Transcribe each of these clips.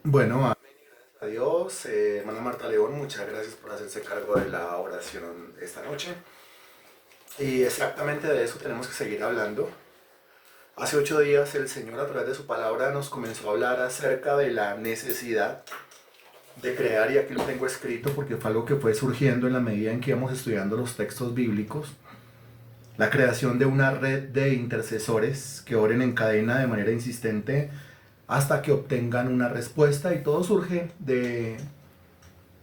Bueno, amén y gracias a Dios. Hermana Marta León, muchas gracias por hacerse cargo de la oración esta noche. Y exactamente de eso tenemos que seguir hablando. Hace 8 días el Señor a través de su palabra nos comenzó a hablar acerca de la necesidad de crear, y aquí lo tengo escrito porque fue algo que fue surgiendo en la medida en que íbamos estudiando los textos bíblicos, la creación de una red de intercesores que oren en cadena de manera insistente hasta que obtengan una respuesta, y todo surge de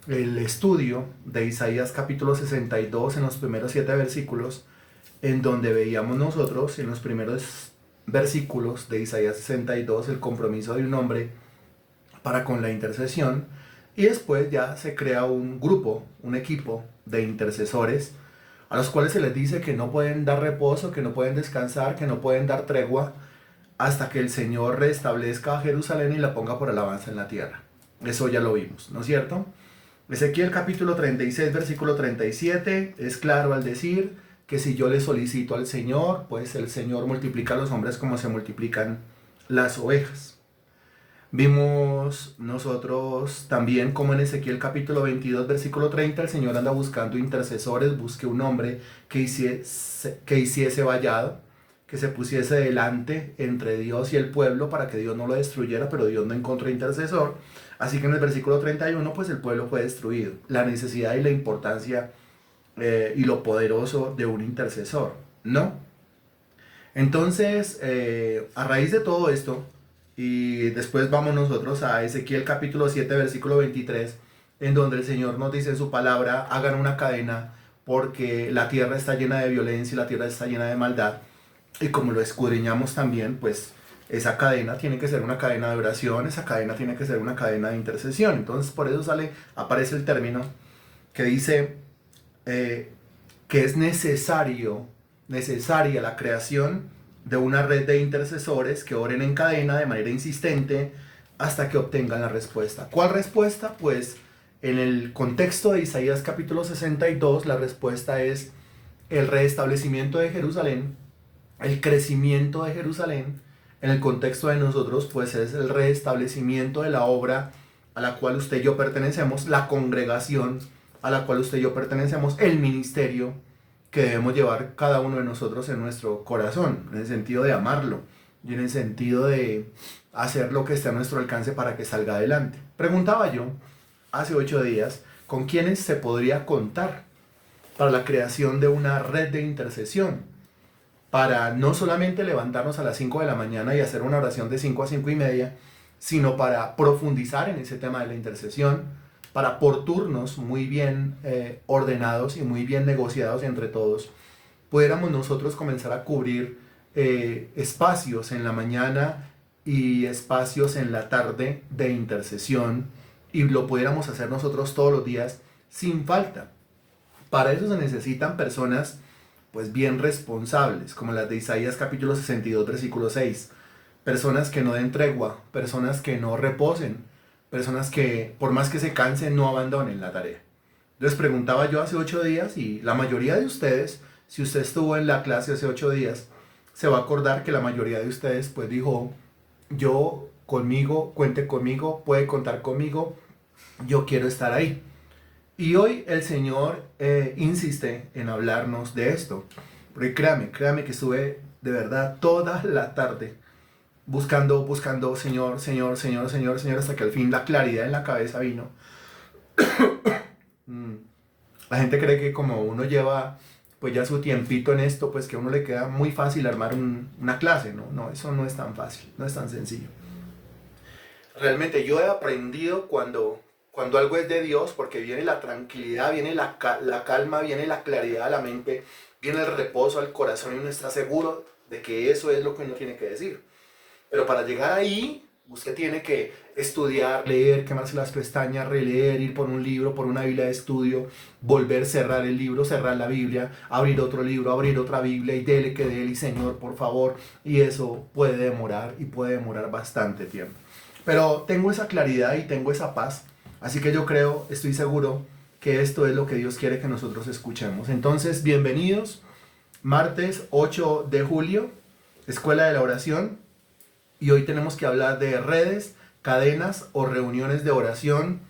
el estudio de Isaías capítulo 62 en los primeros 7 versículos, en donde veíamos nosotros en los primeros versículos de Isaías 62 el compromiso de un hombre para con la intercesión, y después ya se crea un grupo, un equipo de intercesores a los cuales se les dice que no pueden dar reposo, que no pueden descansar, que no pueden dar tregua hasta que el Señor restablezca a Jerusalén y la ponga por alabanza en la tierra. Eso ya lo vimos, ¿no es cierto? Ezequiel capítulo 36, versículo 37, es claro al decir que si yo le solicito al Señor, pues el Señor multiplica a los hombres como se multiplican las ovejas. Vimos nosotros también como en Ezequiel capítulo 22, versículo 30, el Señor anda buscando intercesores, busque un hombre que hiciese vallado, que se pusiese delante entre Dios y el pueblo para que Dios no lo destruyera, pero Dios no encontró intercesor. Así que en el versículo 31, pues el pueblo fue destruido. La necesidad y la importancia y lo poderoso de un intercesor, ¿no? Entonces, a raíz de todo esto, y después vamos nosotros a Ezequiel capítulo 7, versículo 23, en donde el Señor nos dice en su palabra, hagan una cadena porque la tierra está llena de violencia y la tierra está llena de maldad. Y como lo escudriñamos también, pues esa cadena tiene que ser una cadena de oración, esa cadena tiene que ser una cadena de intercesión. Entonces por eso aparece el término que dice eh, que es necesaria la creación de una red de intercesores que oren en cadena de manera insistente hasta que obtengan la respuesta. ¿Cuál respuesta? Pues en el contexto de Isaías capítulo 62, la respuesta es el restablecimiento de Jerusalén, el crecimiento de Jerusalén. En el contexto de nosotros, pues es el restablecimiento de la obra a la cual usted y yo pertenecemos, la congregación a la cual usted y yo pertenecemos, el ministerio que debemos llevar cada uno de nosotros en nuestro corazón, en el sentido de amarlo y en el sentido de hacer lo que esté a nuestro alcance para que salga adelante. Preguntaba yo hace 8 días con quiénes se podría contar para la creación de una red de intercesión, para no solamente levantarnos a las 5 de la mañana y hacer una oración de 5 a 5 y media, sino para profundizar en ese tema de la intercesión, para por turnos muy bien ordenados y muy bien negociados entre todos, pudiéramos nosotros comenzar a cubrir espacios en la mañana y espacios en la tarde de intercesión, y lo pudiéramos hacer nosotros todos los días sin falta. Para eso se necesitan personas pues bien responsables, como las de Isaías capítulo 62, versículo 6. Personas que no den tregua, personas que no reposen, personas que por más que se cansen no abandonen la tarea. Les preguntaba yo hace 8 días, y la mayoría de ustedes, si usted estuvo en la clase hace 8 días, se va a acordar que la mayoría de ustedes pues dijo, yo conmigo, cuente conmigo, puede contar conmigo, yo quiero estar ahí. Y hoy el Señor insiste en hablarnos de esto. Porque créame que estuve de verdad toda la tarde buscando, Señor, Señor, Señor, Señor, Señor, hasta que al fin la claridad en la cabeza vino. Mm, La gente cree que como uno lleva pues ya su tiempito en esto, pues que a uno le queda muy fácil armar una clase, ¿no? No, eso no es tan fácil, no es tan sencillo. Realmente yo he aprendido cuando algo es de Dios, porque viene la tranquilidad, viene la calma, viene la claridad a la mente, viene el reposo al corazón y uno está seguro de que eso es lo que uno tiene que decir. Pero para llegar ahí, usted tiene que estudiar, leer, quemarse las pestañas, releer, ir por un libro, por una Biblia de estudio, volver, cerrar el libro, cerrar la Biblia, abrir otro libro, abrir otra Biblia y dele que dele, y Señor, por favor. Y eso puede demorar, y puede demorar bastante tiempo. Pero tengo esa claridad y tengo esa paz. Así que yo creo, estoy seguro que esto es lo que Dios quiere que nosotros escuchemos. Entonces, bienvenidos. Martes 8 de julio, Escuela de la Oración. Y hoy tenemos que hablar de redes, cadenas o reuniones de oración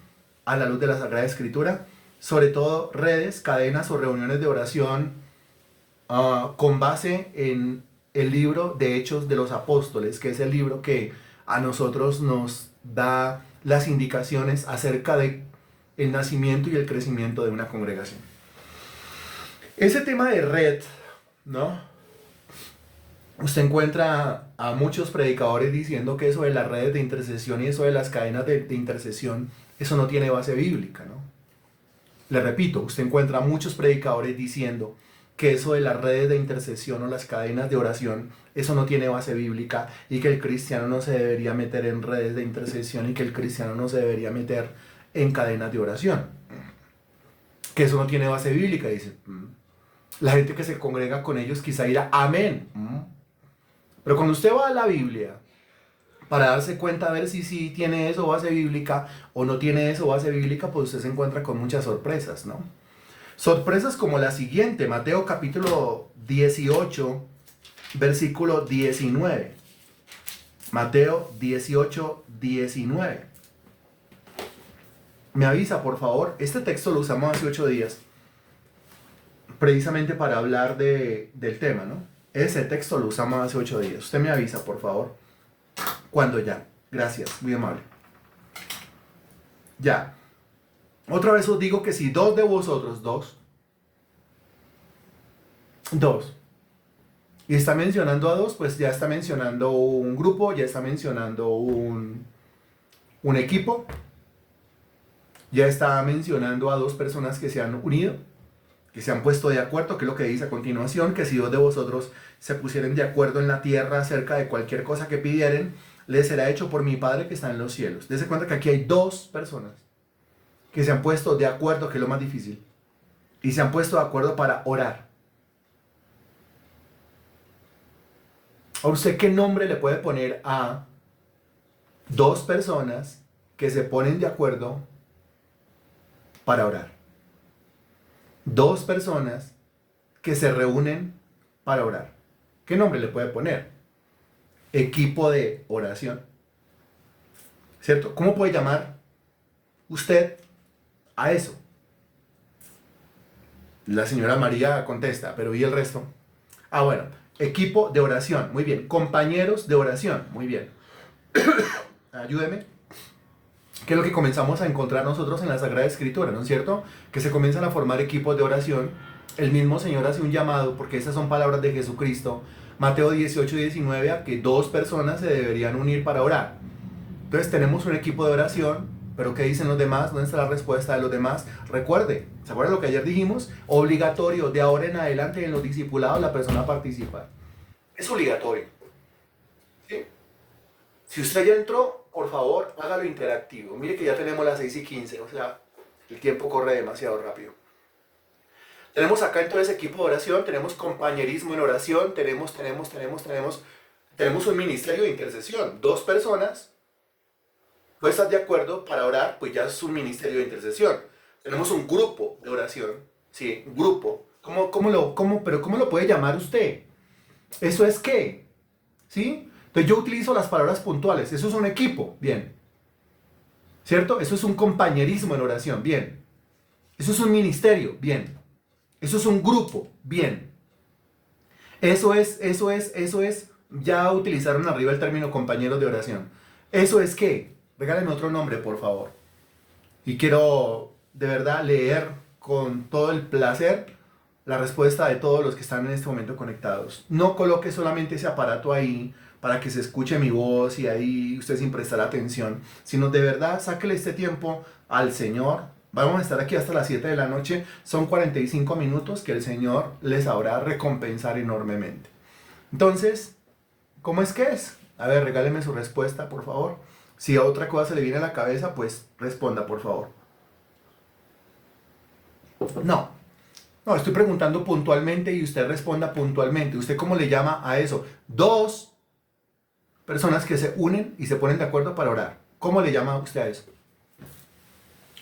a la luz de la Sagrada Escritura, sobre todo redes, cadenas o reuniones de oración con base en el libro de Hechos de los Apóstoles, que es el libro que a nosotros nos da las indicaciones acerca de el nacimiento y el crecimiento de una congregación. Ese tema de red, ¿no? Usted encuentra a muchos predicadores diciendo que eso de las redes de intercesión y eso de las cadenas de intercesión, eso no tiene base bíblica, ¿no? Le repito, usted encuentra a muchos predicadores diciendo que eso de las redes de intercesión o las cadenas de oración, eso no tiene base bíblica y que el cristiano no se debería meter en redes de intercesión y que el cristiano no se debería meter en cadenas de oración. Que eso no tiene base bíblica, dice. La gente que se congrega con ellos quizá dirá amén. Pero cuando usted va a la Biblia para darse cuenta a ver si sí tiene eso base bíblica o no tiene eso base bíblica, pues usted se encuentra con muchas sorpresas, ¿no? Sorpresas como la siguiente, Mateo capítulo 18, versículo 19. Mateo 18, 19. Me avisa, por favor. Este texto lo usamos hace 8 días, precisamente para hablar del tema, ¿no? Ese texto lo usamos hace 8 días. Usted me avisa, por favor. ¿Cuándo ya? Gracias, muy amable. Ya. Otra vez os digo que si dos de vosotros, dos, y está mencionando a dos, pues ya está mencionando un grupo, ya está mencionando un equipo, ya está mencionando a dos personas que se han unido, que se han puesto de acuerdo, que es lo que dice a continuación, que si dos de vosotros se pusieren de acuerdo en la tierra acerca de cualquier cosa que pidieren, les será hecho por mi Padre que está en los cielos. Dese cuenta que aquí hay dos personas que se han puesto de acuerdo, que es lo más difícil, y se han puesto de acuerdo para orar. ¿A usted qué nombre le puede poner a dos personas que se ponen de acuerdo para orar? Dos personas que se reúnen para orar. ¿Qué nombre le puede poner? Equipo de oración. ¿Cierto? ¿Cómo puede llamar usted a eso? La señora María contesta, pero ¿y el resto? Ah, bueno, equipo de oración, muy bien. Compañeros de oración, muy bien. Ayúdeme. ¿Qué es lo que comenzamos a encontrar nosotros en la Sagrada Escritura, ¿no es cierto? Que se comienzan a formar equipos de oración. El mismo Señor hace un llamado, porque esas son palabras de Jesucristo, Mateo 18 y 19, a que dos personas se deberían unir para orar. Entonces tenemos un equipo de oración, pero ¿qué dicen los demás? ¿Dónde está la respuesta de los demás? Recuerde, ¿se acuerdan lo que ayer dijimos? Obligatorio, de ahora en adelante en los discipulados la persona participa. Es obligatorio. ¿Sí? Si usted ya entró, por favor, hágalo interactivo. Mire que ya tenemos las 6:15, o sea, el tiempo corre demasiado rápido. Tenemos acá entonces equipo de oración, tenemos compañerismo en oración, tenemos un ministerio de intercesión. Dos personas puestas de acuerdo para orar, pues ya es un ministerio de intercesión. Tenemos un grupo de oración, ¿sí? Un grupo. ¿Pero cómo lo puede llamar usted? ¿Eso es qué? ¿Sí? Entonces yo utilizo las palabras puntuales. Eso es un equipo, bien. ¿Cierto? Eso es un compañerismo en oración, bien. Eso es un ministerio, bien. Eso es un grupo, bien. Eso es, ya utilizaron arriba el término compañeros de oración. ¿Eso es qué? Regálenme otro nombre, por favor. Y quiero de verdad leer con todo el placer la respuesta de todos los que están en este momento conectados. No coloque solamente ese aparato ahí para que se escuche mi voz y ahí usted sin prestar atención, sino de verdad sáquele este tiempo al Señor. Vamos a estar aquí hasta las 7 de la noche. Son 45 minutos que el Señor les sabrá recompensar enormemente. Entonces, ¿cómo es que es? A ver, regáleme su respuesta, por favor. Si a otra cosa se le viene a la cabeza, pues responda, por favor. No, estoy preguntando puntualmente y usted responda puntualmente. ¿Usted cómo le llama a eso? Dos personas que se unen y se ponen de acuerdo para orar. ¿Cómo le llama usted a eso?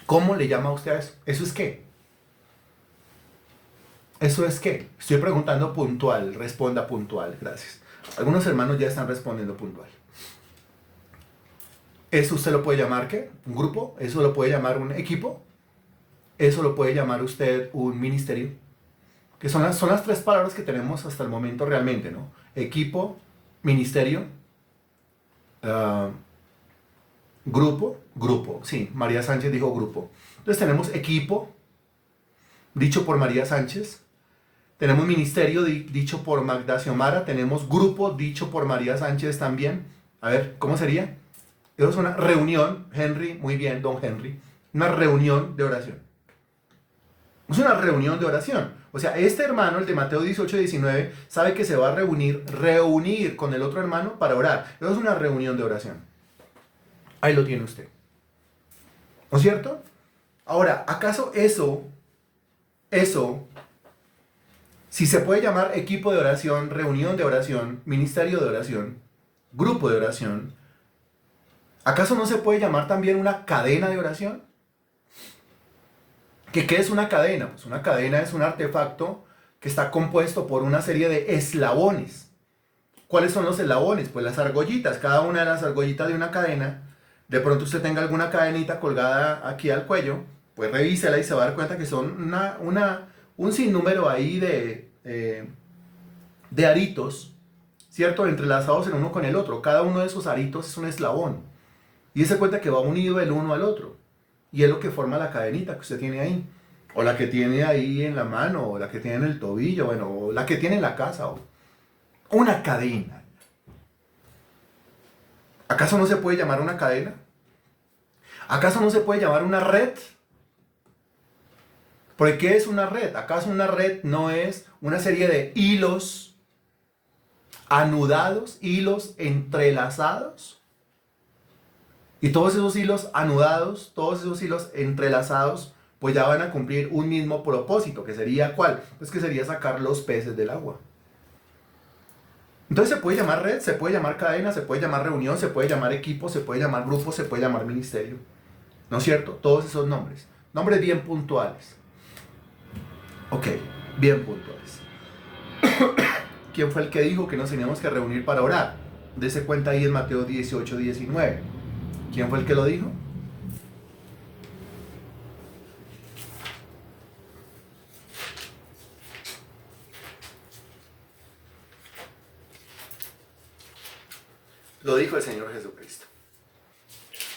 ¿Cómo le llama usted a eso? ¿Eso es qué? ¿Eso es qué? Estoy preguntando puntual. Responda puntual. Gracias. Algunos hermanos ya están respondiendo puntual. Eso usted lo puede llamar, ¿qué? ¿Un grupo? ¿Eso lo puede llamar un equipo? ¿Eso lo puede llamar usted un ministerio? Que son las tres palabras que tenemos hasta el momento realmente, ¿no? Equipo, ministerio, ah, grupo. Sí, María Sánchez dijo grupo. Entonces tenemos equipo, dicho por María Sánchez. Tenemos ministerio, dicho por Magda Xiomara. Tenemos grupo, dicho por María Sánchez también. A ver, ¿cómo sería? Eso es una reunión, Henry, muy bien, don Henry. Una reunión de oración. Es una reunión de oración. O sea, este hermano, el de Mateo 18-19, sabe que se va a reunir con el otro hermano para orar. Eso es una reunión de oración. Ahí lo tiene usted. ¿No es cierto? Ahora, ¿acaso eso, si se puede llamar equipo de oración, reunión de oración, ministerio de oración, grupo de oración, ¿acaso no se puede llamar también una cadena de oración? ¿Qué es una cadena? Pues una cadena es un artefacto que está compuesto por una serie de eslabones. ¿Cuáles son los eslabones? Pues las argollitas, cada una de las argollitas de una cadena. De pronto usted tenga alguna cadenita colgada aquí al cuello, pues revísela y se va a dar cuenta que son un sinnúmero ahí de aritos, ¿cierto? Entrelazados el uno con el otro. Cada uno de esos aritos es un eslabón. Y se cuenta que va unido el uno al otro. Y es lo que forma la cadenita que usted tiene ahí. O la que tiene ahí en la mano, o la que tiene en el tobillo, bueno, o la que tiene en la casa. Una cadena. ¿Acaso no se puede llamar una cadena? ¿Acaso no se puede llamar una red? ¿Porque qué es una red? ¿Acaso una red no es una serie de hilos anudados, hilos entrelazados? Y todos esos hilos anudados, todos esos hilos entrelazados, pues ya van a cumplir un mismo propósito, que sería ¿cuál? Pues que sería sacar los peces del agua. Entonces se puede llamar red, se puede llamar cadena, se puede llamar reunión, se puede llamar equipo, se puede llamar grupo, se puede llamar ministerio. ¿No es cierto? Todos esos nombres. Nombres bien puntuales. Ok, bien puntuales. ¿Quién fue el que dijo que nos teníamos que reunir para orar? Dese cuenta ahí en Mateo 18-19. ¿Quién fue el que lo dijo? Lo dijo el Señor Jesucristo.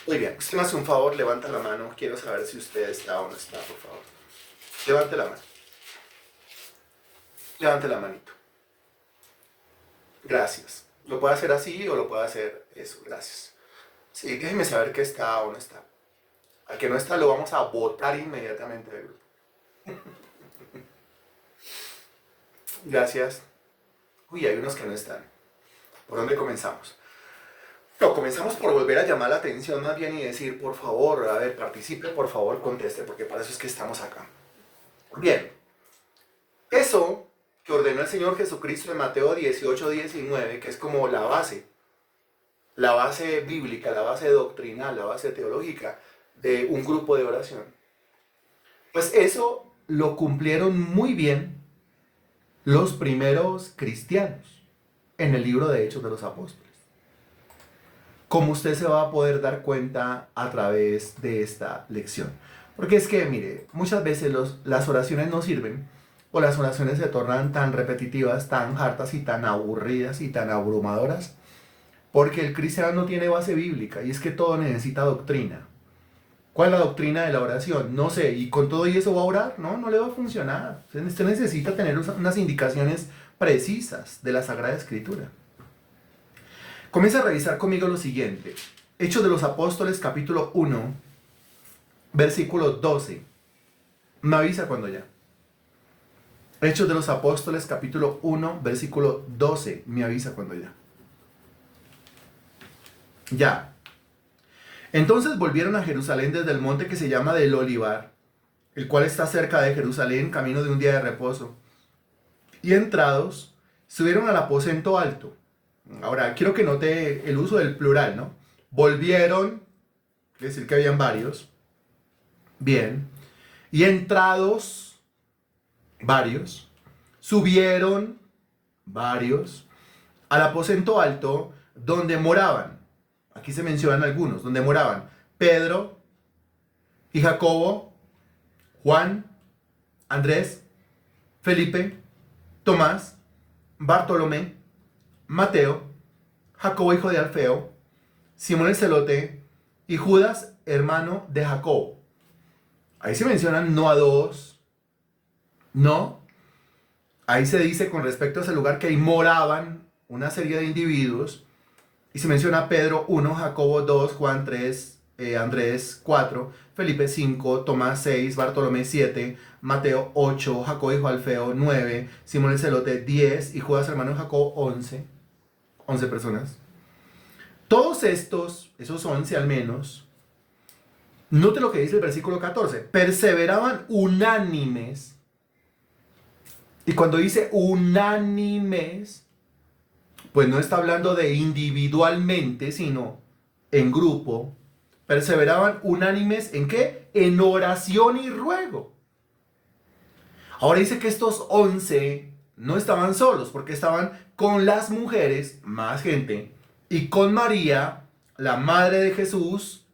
Muy bien, usted me hace un favor, levanta la mano. Quiero saber si usted está o no está, por favor. Levante la mano. Levante la manito. Gracias. Lo puede hacer así o lo puede hacer eso. Gracias. Sí, déjeme saber que está o no está. Al que no está lo vamos a botar inmediatamente del grupo. Gracias. Uy, hay unos que no están. ¿Por dónde comenzamos? No, comenzamos por volver a llamar la atención más bien y decir, por favor, a ver, participe, por favor, conteste, porque para eso es que estamos acá. Bien, eso que ordenó el Señor Jesucristo en Mateo 18-19, que es como la base bíblica, la base doctrinal, la base teológica de un grupo de oración. Pues eso lo cumplieron muy bien los primeros cristianos en el libro de Hechos de los Apóstoles. Como usted se va a poder dar cuenta a través de esta lección. Porque es que, mire, muchas veces las oraciones no sirven, o las oraciones se tornan tan repetitivas, tan hartas y tan aburridas y tan abrumadoras, porque el cristiano no tiene base bíblica, y es que todo necesita doctrina. ¿Cuál es la doctrina de la oración? No sé, y con todo y eso va a orar, no le va a funcionar. Usted necesita tener unas indicaciones precisas de la Sagrada Escritura. Comienza a revisar conmigo lo siguiente. Hechos de los Apóstoles, capítulo 1, versículo 12. Me avisa cuando ya. Hechos de los Apóstoles, capítulo 1, versículo 12. Me avisa cuando ya. Ya. Entonces volvieron a Jerusalén desde el monte que se llama del Olivar, el cual está cerca de Jerusalén, camino de un día de reposo. Y entrados, subieron al aposento alto. Ahora, quiero que note el uso del plural, ¿no? Volvieron, quiere decir que habían varios. Bien. Y entrados, varios. Subieron, varios, al aposento alto, donde moraban. Aquí se mencionan algunos, donde moraban Pedro y Jacobo, Juan, Andrés, Felipe, Tomás, Bartolomé, Mateo, Jacobo hijo de Alfeo, Simón el Celote y Judas, hermano de Jacobo. Ahí se mencionan no a dos, no. Ahí se dice con respecto a ese lugar que ahí moraban una serie de individuos. Y se menciona Pedro 1, Jacobo 2, Juan 3, Andrés 4, Felipe 5, Tomás 6, Bartolomé 7, Mateo 8, Jacobo hijo de Alfeo 9, Simón el Celote 10 y Judas hermano de Jacobo 11. 11 personas. Todos estos, esos 11 al menos, note lo que dice el versículo 14, perseveraban unánimes. Y cuando dice unánimes, pues no está hablando de individualmente, sino en grupo. Perseveraban unánimes ¿en qué? En oración y ruego. Ahora dice que estos 11 no estaban solos, porque estaban con las mujeres, más gente, y con María, la madre de Jesús,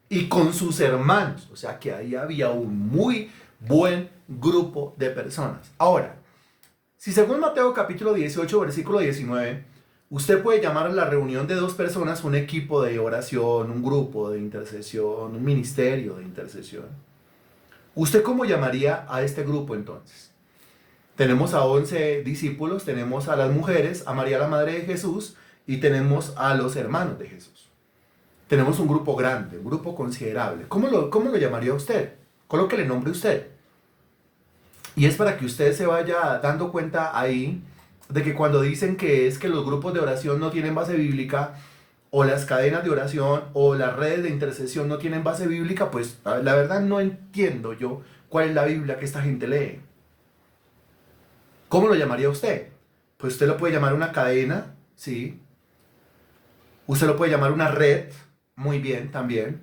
y con sus hermanos. O sea que ahí había un muy buen grupo de personas. Ahora, si según Mateo capítulo 18, versículo 19, usted puede llamar a la reunión de dos personas un equipo de oración, un grupo de intercesión, un ministerio de intercesión. ¿Usted cómo llamaría a este grupo entonces? Tenemos a 11 discípulos, tenemos a las mujeres, a María la madre de Jesús y tenemos a los hermanos de Jesús. Tenemos un grupo grande, un grupo considerable. ¿Cómo lo llamaría usted? Colóquele nombre usted. Y es para que usted se vaya dando cuenta ahí de que cuando dicen que es que los grupos de oración no tienen base bíblica, o las cadenas de oración, o las redes de intercesión no tienen base bíblica, pues la verdad no entiendo yo cuál es la Biblia que esta gente lee. ¿Cómo lo llamaría usted? Pues usted lo puede llamar una cadena, ¿sí? Usted lo puede llamar una red, muy bien también.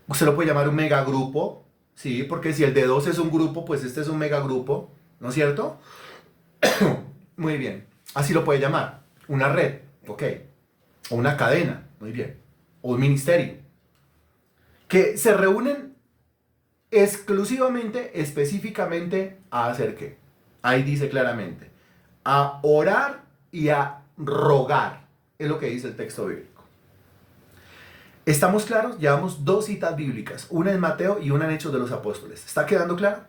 Usted lo puede llamar un megagrupo, ¿sí? Porque si el de dos es un grupo, pues este es un megagrupo, ¿no es cierto? Muy bien, así lo puede llamar. Una red, ok. O una cadena, muy bien. O un ministerio. Que se reúnen exclusivamente, específicamente, a hacer qué. Ahí dice claramente, a orar y a rogar. Es lo que dice el texto bíblico. ¿Estamos claros? Llevamos dos citas bíblicas, una en Mateo y una en Hechos de los Apóstoles. ¿Está quedando claro?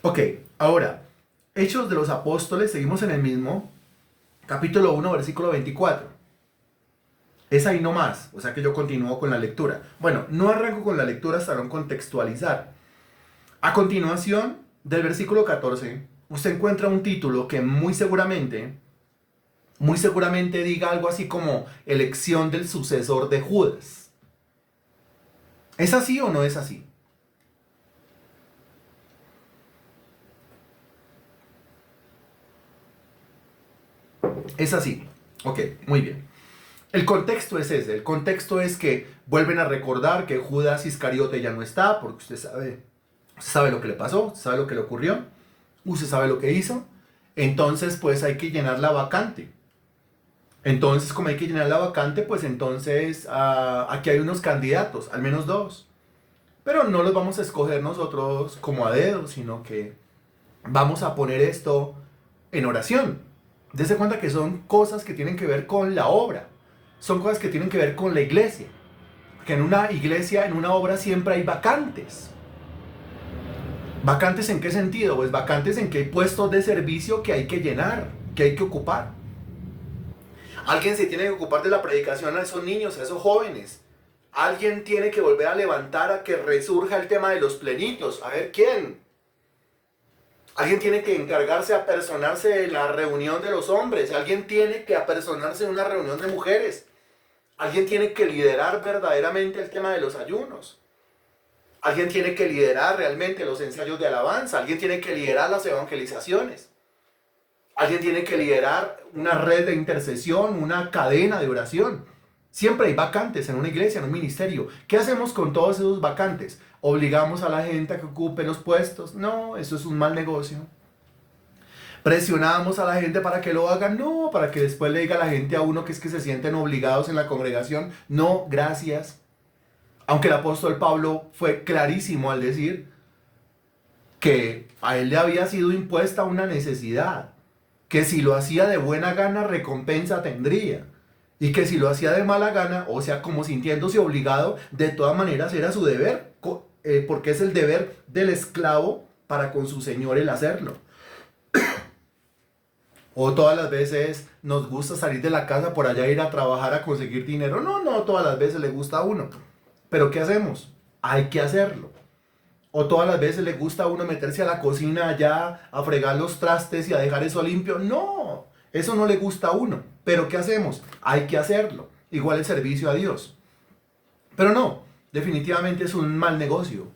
Ok, ahora, Hechos de los Apóstoles, seguimos en el mismo, capítulo 1, versículo 24. Es ahí nomás, o sea que yo continúo con la lectura. Bueno, no arranco con la lectura hasta no contextualizar. A continuación del versículo 14, usted encuentra un título que muy seguramente diga algo así como elección del sucesor de Judas. ¿Es así o no es así? Es así. Ok, muy bien. El contexto es ese. El contexto es que vuelven a recordar que Judas Iscariote ya no está, porque usted sabe lo que le pasó, usted sabe lo que le ocurrió, usted sabe lo que hizo. Entonces, pues hay que llenar la vacante. Entonces, como hay que llenar la vacante, pues entonces aquí hay unos candidatos, al menos dos. Pero no los vamos a escoger nosotros como a dedo, sino que vamos a poner esto en oración. Dese cuenta que son cosas que tienen que ver con la obra. Son cosas que tienen que ver con la iglesia. Que en una iglesia, en una obra siempre hay vacantes. ¿Vacantes en qué sentido? Pues vacantes en que hay puestos de servicio que hay que llenar, que hay que ocupar. Alguien se tiene que ocupar de la predicación a esos niños, a esos jóvenes. Alguien tiene que volver a levantar a que resurja el tema de los plenitos. A ver, ¿quién? Alguien tiene que encargarse, apersonarse de la reunión de los hombres. Alguien tiene que apersonarse de una reunión de mujeres. Alguien tiene que liderar verdaderamente el tema de los ayunos. Alguien tiene que liderar realmente los ensayos de alabanza. Alguien tiene que liderar las evangelizaciones. Alguien tiene que liderar una red de intercesión, una cadena de oración. Siempre hay vacantes en una iglesia, en un ministerio. ¿Qué hacemos con todos esos vacantes? ¿Obligamos a la gente a que ocupe los puestos? No, eso es un mal negocio. ¿Presionamos a la gente para que lo hagan? No, para que después le diga a la gente a uno que es que se sienten obligados en la congregación. No, gracias. Aunque el apóstol Pablo fue clarísimo al decir que a él le había sido impuesta una necesidad, que si lo hacía de buena gana recompensa tendría, y que si lo hacía de mala gana, o sea, como sintiéndose obligado, de todas maneras era su deber, porque es el deber del esclavo para con su señor el hacerlo. O todas las veces nos gusta salir de la casa por allá ir a trabajar a conseguir dinero. No, no, todas las veces le gusta a uno. Pero ¿qué hacemos? Hay que hacerlo. O todas las veces le gusta a uno meterse a la cocina allá a fregar los trastes y a dejar eso limpio. No, eso no le gusta a uno. Pero ¿qué hacemos? Hay que hacerlo. Igual el servicio a Dios. Pero no, definitivamente es un mal negocio.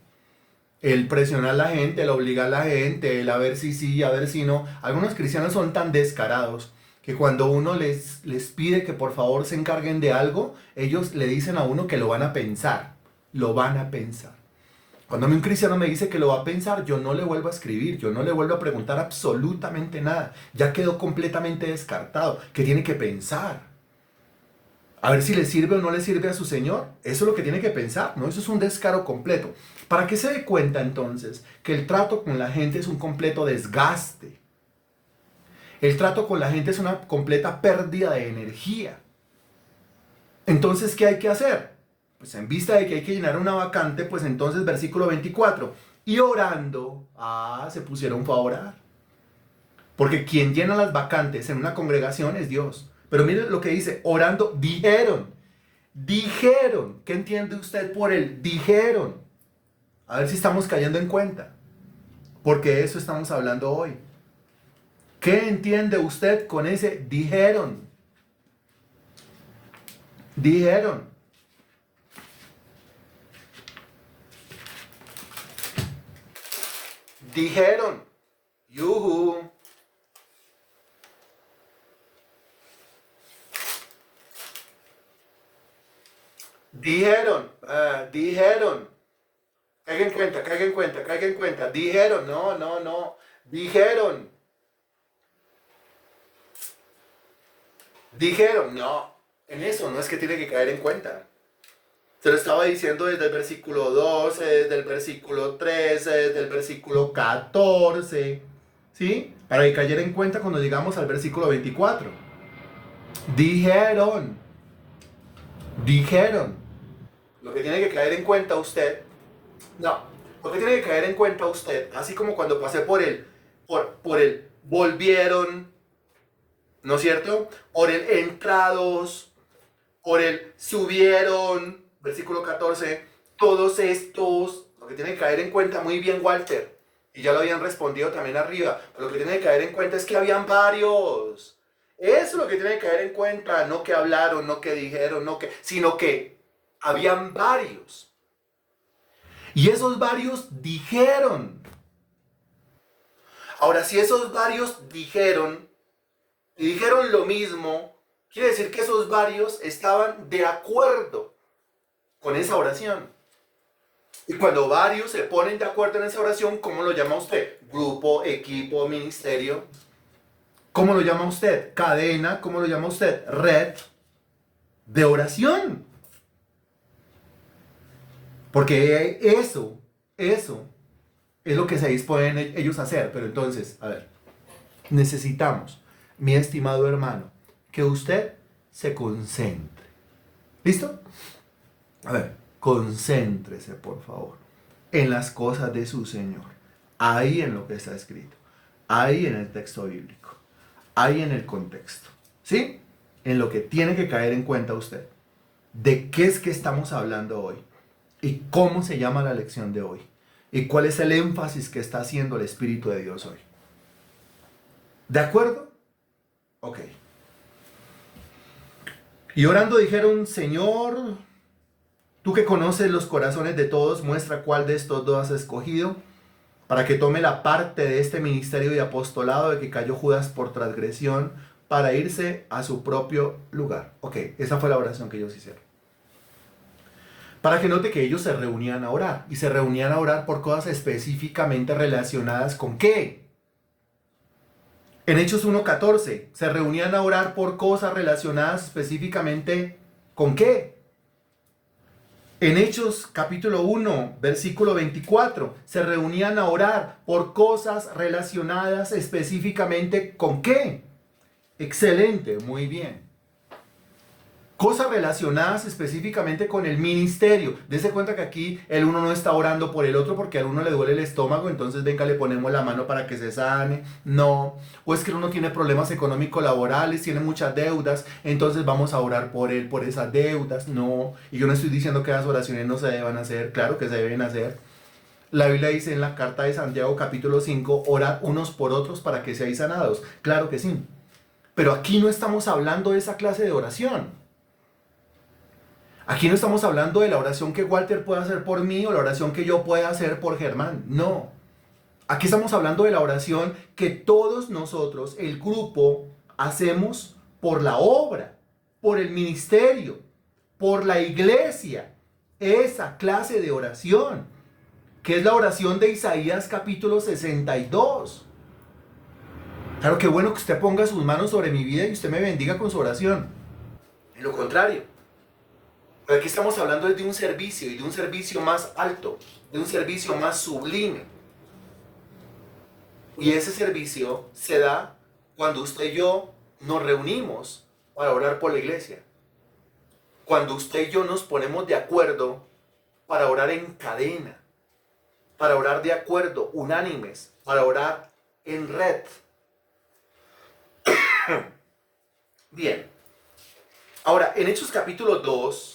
El presionar a la gente, el obligar a la gente, el a ver si sí, a ver si no. Algunos cristianos son tan descarados que cuando uno les pide que por favor se encarguen de algo, ellos le dicen a uno que lo van a pensar. Lo van a pensar. Cuando a mí un cristiano me dice que lo va a pensar, yo no le vuelvo a escribir, yo no le vuelvo a preguntar absolutamente nada. Ya quedó completamente descartado, que tiene que pensar. A ver si le sirve o no le sirve a su Señor. Eso es lo que tiene que pensar, ¿no? Eso es un descaro completo. Para que se dé cuenta entonces que el trato con la gente es un completo desgaste. El trato con la gente es una completa pérdida de energía. Entonces, ¿qué hay que hacer? Pues en vista de que hay que llenar una vacante, pues entonces versículo 24. Y orando, se pusieron a orar. Porque quien llena las vacantes en una congregación es Dios. Pero mire lo que dice, orando, dijeron. Dijeron. ¿Qué entiende usted por el dijeron? A ver si estamos cayendo en cuenta. Porque de eso estamos hablando hoy. ¿Qué entiende usted con ese dijeron? Dijeron. Dijeron. Yuhu. Dijeron. Dijeron. Caiga en cuenta, caiga en cuenta, caiga en cuenta. Dijeron. No, no, no. Dijeron. Dijeron. No. En eso no es que tiene que caer en cuenta. Se lo estaba diciendo desde el versículo 12, desde el versículo 13, desde el versículo 14, ¿sí? Para que cayera en cuenta cuando llegamos al versículo 24. Dijeron, dijeron. Lo que tiene que caer en cuenta usted, no, lo que tiene que caer en cuenta usted, así como cuando pasé por el volvieron, ¿no es cierto? Por el entrados, por el subieron, versículo 14, todos estos, lo que tiene que caer en cuenta, muy bien Walter, y ya lo habían respondido también arriba, pero lo que tiene que caer en cuenta es que habían varios. Eso es lo que tiene que caer en cuenta, no que hablaron, no que dijeron, sino que habían varios. Y esos varios dijeron. Ahora, si esos varios dijeron, y dijeron lo mismo, quiere decir que esos varios estaban de acuerdo con esa oración. Y cuando varios se ponen de acuerdo en esa oración, ¿cómo lo llama usted? Grupo, equipo, ministerio. ¿Cómo lo llama usted? Cadena. ¿Cómo lo llama usted? Red de oración. Porque eso es lo que se disponen ellos a hacer. Pero entonces, a ver, necesitamos, mi estimado hermano, que usted se concentre. ¿Listo? A ver, concéntrese, por favor, en las cosas de su Señor. Ahí en lo que está escrito. Ahí en el texto bíblico. Ahí en el contexto. ¿Sí? En lo que tiene que caer en cuenta usted. ¿De qué es que estamos hablando hoy? ¿Y cómo se llama la lección de hoy? ¿Y cuál es el énfasis que está haciendo el Espíritu de Dios hoy? ¿De acuerdo? Ok. Y orando dijeron, Señor, tú que conoces los corazones de todos, muestra cuál de estos dos has escogido, para que tome la parte de este ministerio y apostolado de que cayó Judas por transgresión, para irse a su propio lugar. Ok, esa fue la oración que ellos hicieron. Para que note que ellos se reunían a orar. Y se reunían a orar por cosas específicamente relacionadas con ¿qué? En Hechos 1:14, se reunían a orar por cosas relacionadas específicamente con ¿qué? En Hechos capítulo 1, versículo 24, se reunían a orar por cosas relacionadas específicamente con ¿qué? Excelente, muy bien. Cosas relacionadas específicamente con el ministerio. Dese cuenta que aquí el uno no está orando por el otro porque al uno le duele el estómago, entonces venga, le ponemos la mano para que se sane. No. O es que uno tiene problemas económicos laborales, tiene muchas deudas, entonces vamos a orar por él, por esas deudas. No. Y yo no estoy diciendo que las oraciones no se deban hacer, claro que se deben hacer. La Biblia dice en la carta de Santiago capítulo 5, orad unos por otros para que seáis sanados. Claro que sí. Pero aquí no estamos hablando de esa clase de oración. Aquí no estamos hablando de la oración que Walter pueda hacer por mí o la oración que yo pueda hacer por Germán. No. Aquí estamos hablando de la oración que todos nosotros, el grupo, hacemos por la obra, por el ministerio, por la iglesia. Esa clase de oración, que es la oración de Isaías capítulo 62. Claro, qué bueno que usted ponga sus manos sobre mi vida y usted me bendiga con su oración. En lo contrario. Pero aquí estamos hablando de un servicio y de un servicio más alto, de un servicio más sublime. Y ese servicio se da cuando usted y yo nos reunimos para orar por la iglesia. Cuando usted y yo nos ponemos de acuerdo para orar en cadena, para orar de acuerdo, unánimes, para orar en red. Bien. Ahora, en Hechos capítulo 2,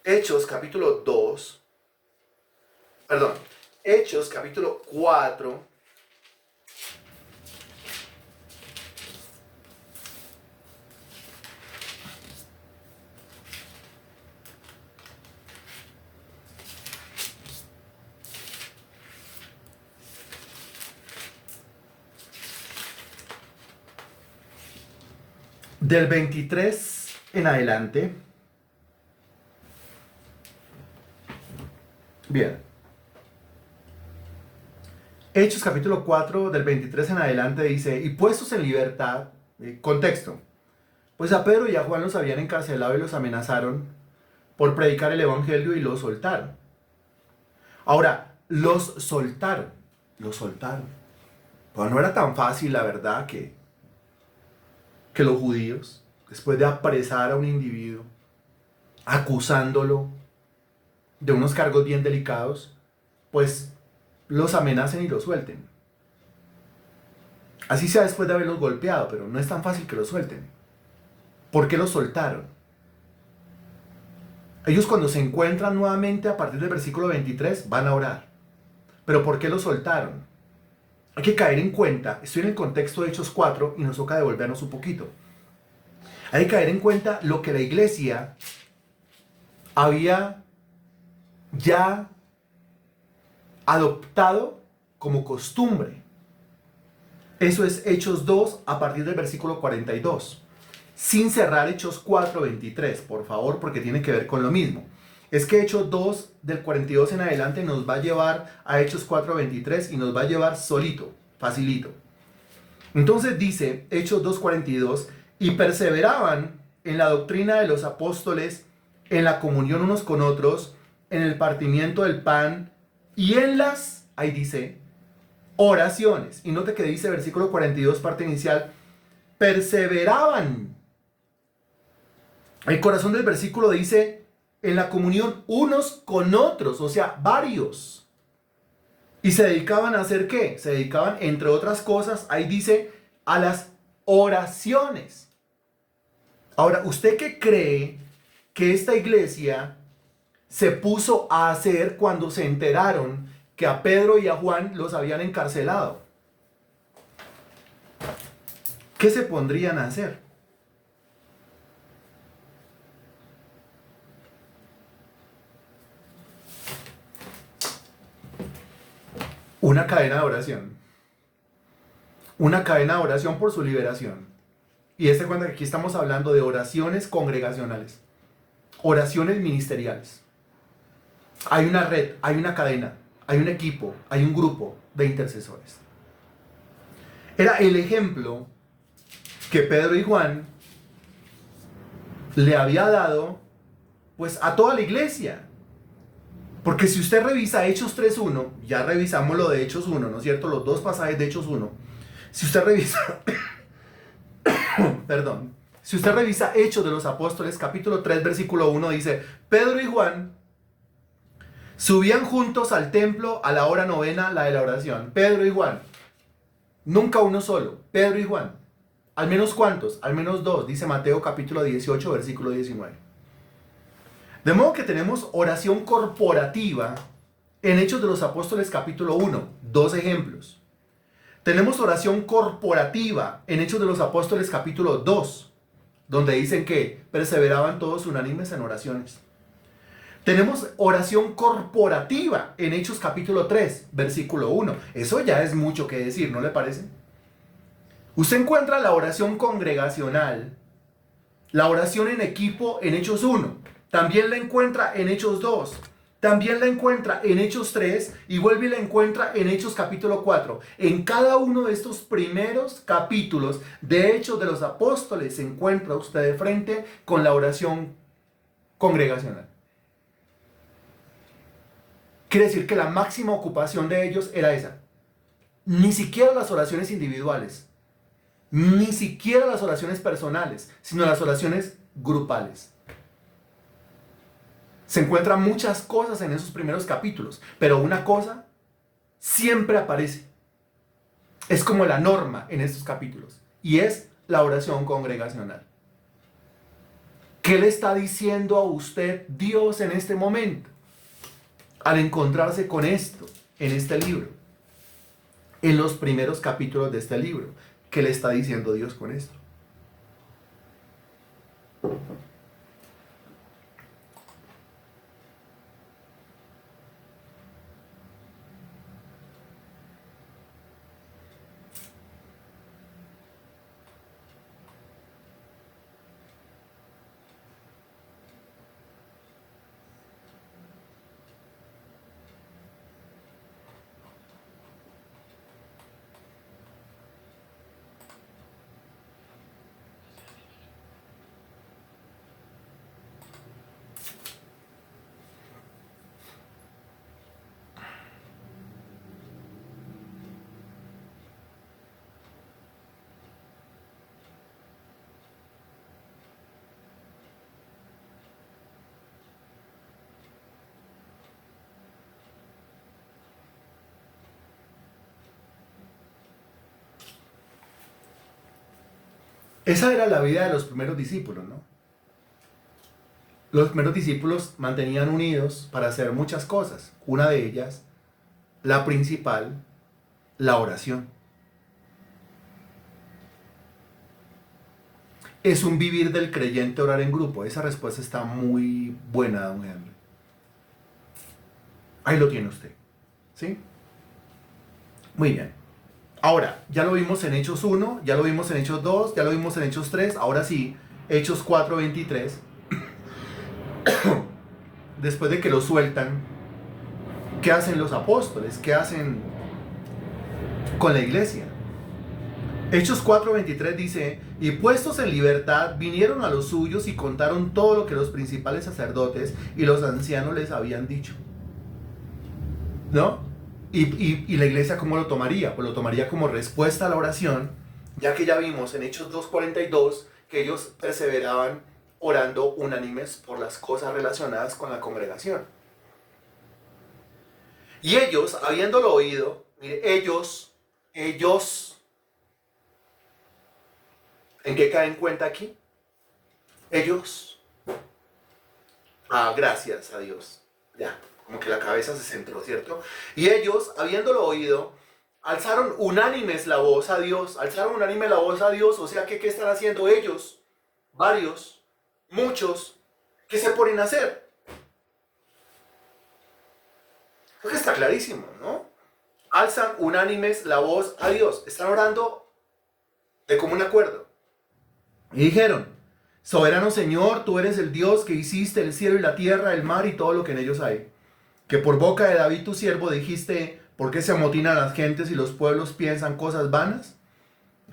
Hechos capítulo 4, del 23 en adelante. Bien. Hechos capítulo 4 del 23 en adelante dice, y puestos en libertad, contexto, pues a Pedro y a Juan los habían encarcelado y los amenazaron por predicar el evangelio y los soltaron. Ahora, los soltaron. Pues no era tan fácil, la verdad, que los judíos, después de apresar a un individuo, acusándolo de unos cargos bien delicados, pues los amenacen y los suelten. Así sea después de haberlos golpeado, pero no es tan fácil que los suelten. ¿Por qué los soltaron? Ellos cuando se encuentran nuevamente a partir del versículo 23 van a orar. ¿Pero por qué los soltaron? Hay que caer en cuenta, estoy en el contexto de Hechos 4 y nos toca devolvernos un poquito. Hay que caer en cuenta lo que la iglesia había ya adoptado como costumbre. Eso es Hechos 2 a partir del versículo 42. Sin cerrar Hechos 4, 23, por favor, porque tiene que ver con lo mismo. Es que Hechos 2 del 42 en adelante nos va a llevar a Hechos 4, 23 y nos va a llevar solito, facilito. Entonces dice Hechos 2, 42, y perseveraban en la doctrina de los apóstoles, en la comunión unos con otros, en el partimiento del pan y en las, ahí dice, oraciones. Y note que dice versículo 42, parte inicial, perseveraban. El corazón del versículo dice, en la comunión unos con otros, o sea, varios. ¿Y se dedicaban a hacer qué? Se dedicaban, entre otras cosas, ahí dice, a las oraciones. Ahora, ¿usted qué cree que esta iglesia se puso a hacer cuando se enteraron que a Pedro y a Juan los habían encarcelado? ¿Qué se pondrían a hacer? Una cadena de oración. Una cadena de oración por su liberación. Y este cuenta que aquí estamos hablando de oraciones congregacionales, oraciones ministeriales. Hay una red, hay una cadena, hay un equipo, hay un grupo de intercesores. Era el ejemplo que Pedro y Juan le había dado pues a toda la iglesia. Porque si usted revisa Hechos 3.1, ya revisamos lo de Hechos 1, ¿no es cierto? Los dos pasajes de Hechos 1. Si usted revisa, perdón, si usted revisa Hechos de los Apóstoles, capítulo 3, versículo 1, dice, Pedro y Juan subían juntos al templo a la hora novena, la de la oración. Pedro y Juan. Nunca uno solo. Pedro y Juan. ¿Al menos cuántos? Al menos dos, dice Mateo capítulo 18, versículo 19. De modo que tenemos oración corporativa en Hechos de los Apóstoles capítulo 1. Dos ejemplos. Tenemos oración corporativa en Hechos de los Apóstoles capítulo 2, donde dicen que perseveraban todos unánimes en oraciones. Tenemos oración corporativa en Hechos capítulo 3, versículo 1. Eso ya es mucho que decir, ¿no le parece? Usted encuentra la oración congregacional, la oración en equipo en Hechos 1. También la encuentra en Hechos 2. También la encuentra en Hechos 3 y vuelve y la encuentra en Hechos capítulo 4. En cada uno de estos primeros capítulos de Hechos de los Apóstoles se encuentra usted de frente con la oración congregacional. Quiere decir que la máxima ocupación de ellos era esa. Ni siquiera las oraciones individuales, ni siquiera las oraciones personales, sino las oraciones grupales. Se encuentran muchas cosas en esos primeros capítulos, pero una cosa siempre aparece. Es como la norma en estos capítulos, y es la oración congregacional. ¿Qué le está diciendo a usted Dios en este momento? Al encontrarse con esto en este libro, en los primeros capítulos de este libro, ¿qué le está diciendo Dios con esto? Esa era la vida de los primeros discípulos, ¿no? Los primeros discípulos mantenían unidos para hacer muchas cosas. Una de ellas, la principal, la oración. ¿Es un vivir del creyente orar en grupo? Esa respuesta está muy buena, don Henry. Ahí lo tiene usted. ¿Sí? Muy bien. Ahora, ya lo vimos en Hechos 1, ya lo vimos en Hechos 2, ya lo vimos en Hechos 3. Ahora sí, Hechos 4:23. Después de que lo sueltan, ¿qué hacen los apóstoles? ¿Qué hacen con la iglesia? Hechos 4:23 dice, y puestos en libertad, vinieron a los suyos y contaron todo lo que los principales sacerdotes y los ancianos les habían dicho. ¿No? Y la iglesia, ¿cómo lo tomaría? Pues lo tomaría como respuesta a la oración, ya que ya vimos en Hechos 2:42 que ellos perseveraban orando unánimes por las cosas relacionadas con la congregación. Y ellos, habiéndolo oído, mire, ellos, ¿en qué caen cuenta aquí? Ellos. Gracias a Dios. Ya, como que la cabeza se centró, ¿cierto? Y ellos, habiéndolo oído, alzaron unánimes la voz a Dios. Alzaron unánime la voz a Dios. O sea, ¿qué están haciendo ellos? Varios, muchos, ¿qué se ponen a hacer? Creo que está clarísimo, ¿no? Alzan unánimes la voz a Dios. Están orando de común acuerdo. Y dijeron, soberano Señor, tú eres el Dios que hiciste el cielo y la tierra, el mar y todo lo que en ellos hay. Que por boca de David tu siervo dijiste, ¿por qué se amotinan las gentes y los pueblos piensan cosas vanas?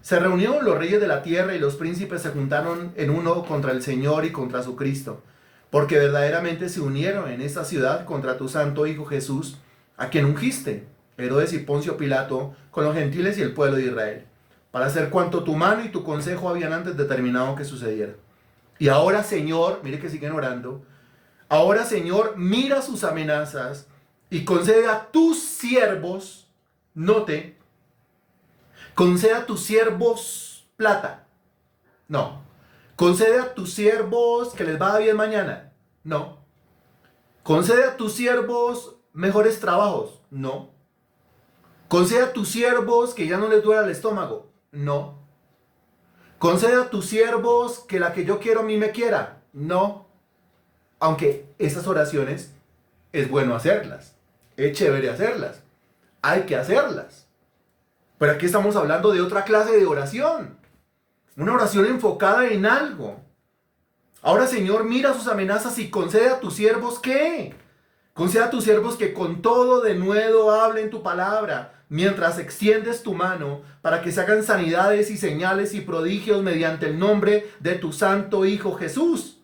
Se reunieron los reyes de la tierra y los príncipes se juntaron en uno contra el Señor y contra su Cristo, porque verdaderamente se unieron en esta ciudad contra tu santo Hijo Jesús, a quien ungiste, Herodes y Poncio Pilato, con los gentiles y el pueblo de Israel, para hacer cuanto tu mano y tu consejo habían antes determinado que sucediera. Y ahora, Señor, mire que siguen orando, ahora, Señor, mira sus amenazas y concede a tus siervos, note, concede a tus siervos plata. No. Concede a tus siervos que les vaya bien mañana. No. Concede a tus siervos mejores trabajos. No. Concede a tus siervos que ya no les duela el estómago. No. Concede a tus siervos que la que yo quiero a mí me quiera. No. Aunque esas oraciones es bueno hacerlas. Es chévere hacerlas. Hay que hacerlas. Pero aquí estamos hablando de otra clase de oración. Una oración enfocada en algo. Ahora, Señor, mira sus amenazas y concede a tus siervos ¿qué? Concede a tus siervos que con todo denuedo hablen tu palabra, mientras extiendes tu mano para que se hagan sanidades y señales y prodigios mediante el nombre de tu santo Hijo Jesús.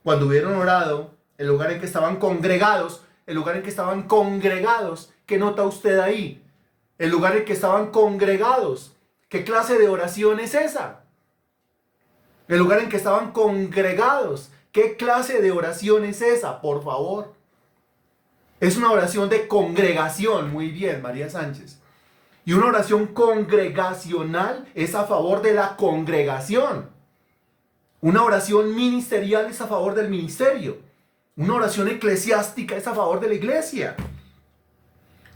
Cuando hubieron orado, el lugar en que estaban congregados, ¿qué nota usted ahí? El lugar en que estaban congregados. ¿Qué clase de oración es esa? El lugar en que estaban congregados. ¿Qué clase de oración es esa? Por favor. Es una oración de congregación. Muy bien, María Sánchez. Y una oración congregacional es a favor de la congregación. Una oración ministerial es a favor del ministerio. Una oración eclesiástica es a favor de la iglesia.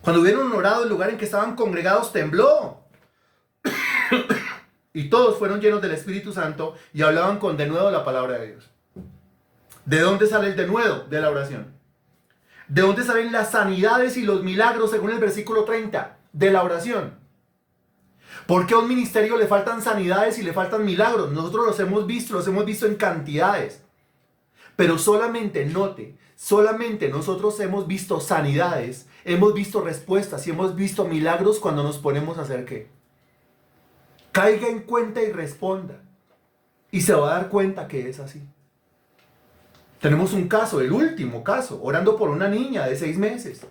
Cuando hubieron orado, el lugar en que estaban congregados tembló. Y todos fueron llenos del Espíritu Santo y hablaban con denuedo la palabra de Dios. ¿De dónde sale el denuedo? De la oración. ¿De dónde salen las sanidades y los milagros según el versículo 30? De la oración. ¿Por qué a un ministerio le faltan sanidades y le faltan milagros? Nosotros los hemos visto en cantidades. Pero solamente note, solamente nosotros hemos visto sanidades, hemos visto respuestas y hemos visto milagros cuando nos ponemos a hacer ¿qué? Caiga en cuenta y responda. Y se va a dar cuenta que es así. Tenemos un caso, el último caso, orando por una niña de 6 meses.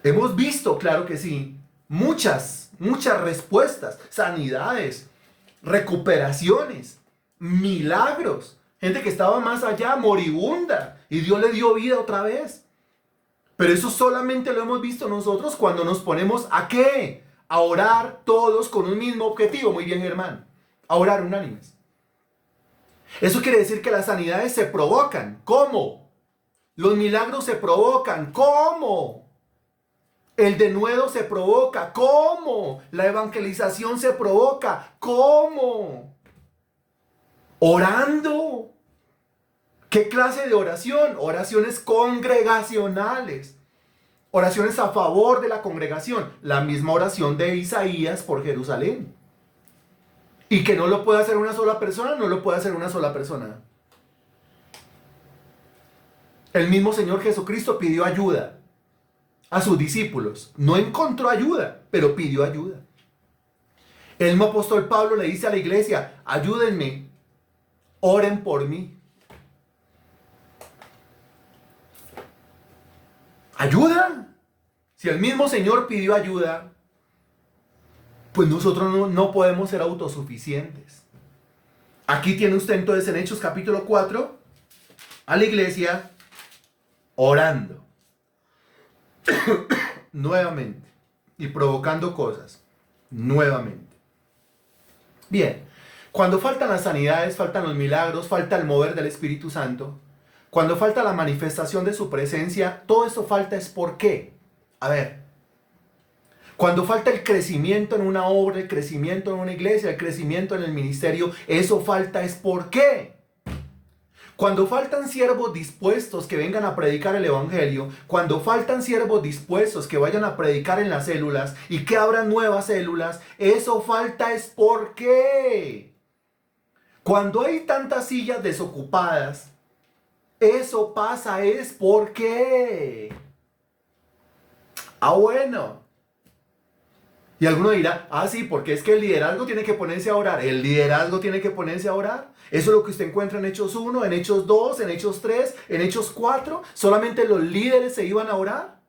Hemos visto, claro que sí, muchas respuestas, sanidades, recuperaciones, milagros. Gente que estaba más allá, moribunda, y Dios le dio vida otra vez. Pero eso solamente lo hemos visto nosotros cuando nos ponemos ¿a qué? A orar todos con un mismo objetivo. Muy bien, Germán. A orar unánimes. Eso quiere decir que las sanidades se provocan. ¿Cómo? Los milagros se provocan. ¿Cómo? El denuedo se provoca. ¿Cómo? La evangelización se provoca. ¿Cómo? Orando. ¿Qué clase de oración? Oraciones congregacionales. Oraciones a favor de la congregación. La misma oración de Isaías por Jerusalén. Y que no lo puede hacer una sola persona, no lo puede hacer una sola persona. El mismo Señor Jesucristo pidió ayuda a sus discípulos. No encontró ayuda, pero pidió ayuda. El mismo apóstol Pablo le dice a la iglesia, ayúdenme, oren por mí. ¿Ayuda? Si el mismo Señor pidió ayuda, pues nosotros no podemos ser autosuficientes. Aquí tiene usted entonces en Hechos capítulo 4 a la iglesia orando nuevamente y provocando cosas nuevamente. Bien, cuando faltan las sanidades, faltan los milagros, falta el mover del Espíritu Santo, cuando falta la manifestación de su presencia, todo esto falta es ¿por qué? A ver, cuando falta el crecimiento en una obra, el crecimiento en una iglesia, el crecimiento en el ministerio, eso falta es ¿por qué? Cuando faltan siervos dispuestos que vengan a predicar el evangelio, cuando faltan siervos dispuestos que vayan a predicar en las células y que abran nuevas células, eso falta es ¿por qué? Cuando hay tantas sillas desocupadas, eso pasa es ¿por qué? Ah, bueno. Y alguno dirá, sí, porque es que el liderazgo tiene que ponerse a orar. El liderazgo tiene que ponerse a orar. Eso es lo que usted encuentra en Hechos 1, en Hechos 2, en Hechos 3, en Hechos 4. Solamente los líderes se iban a orar.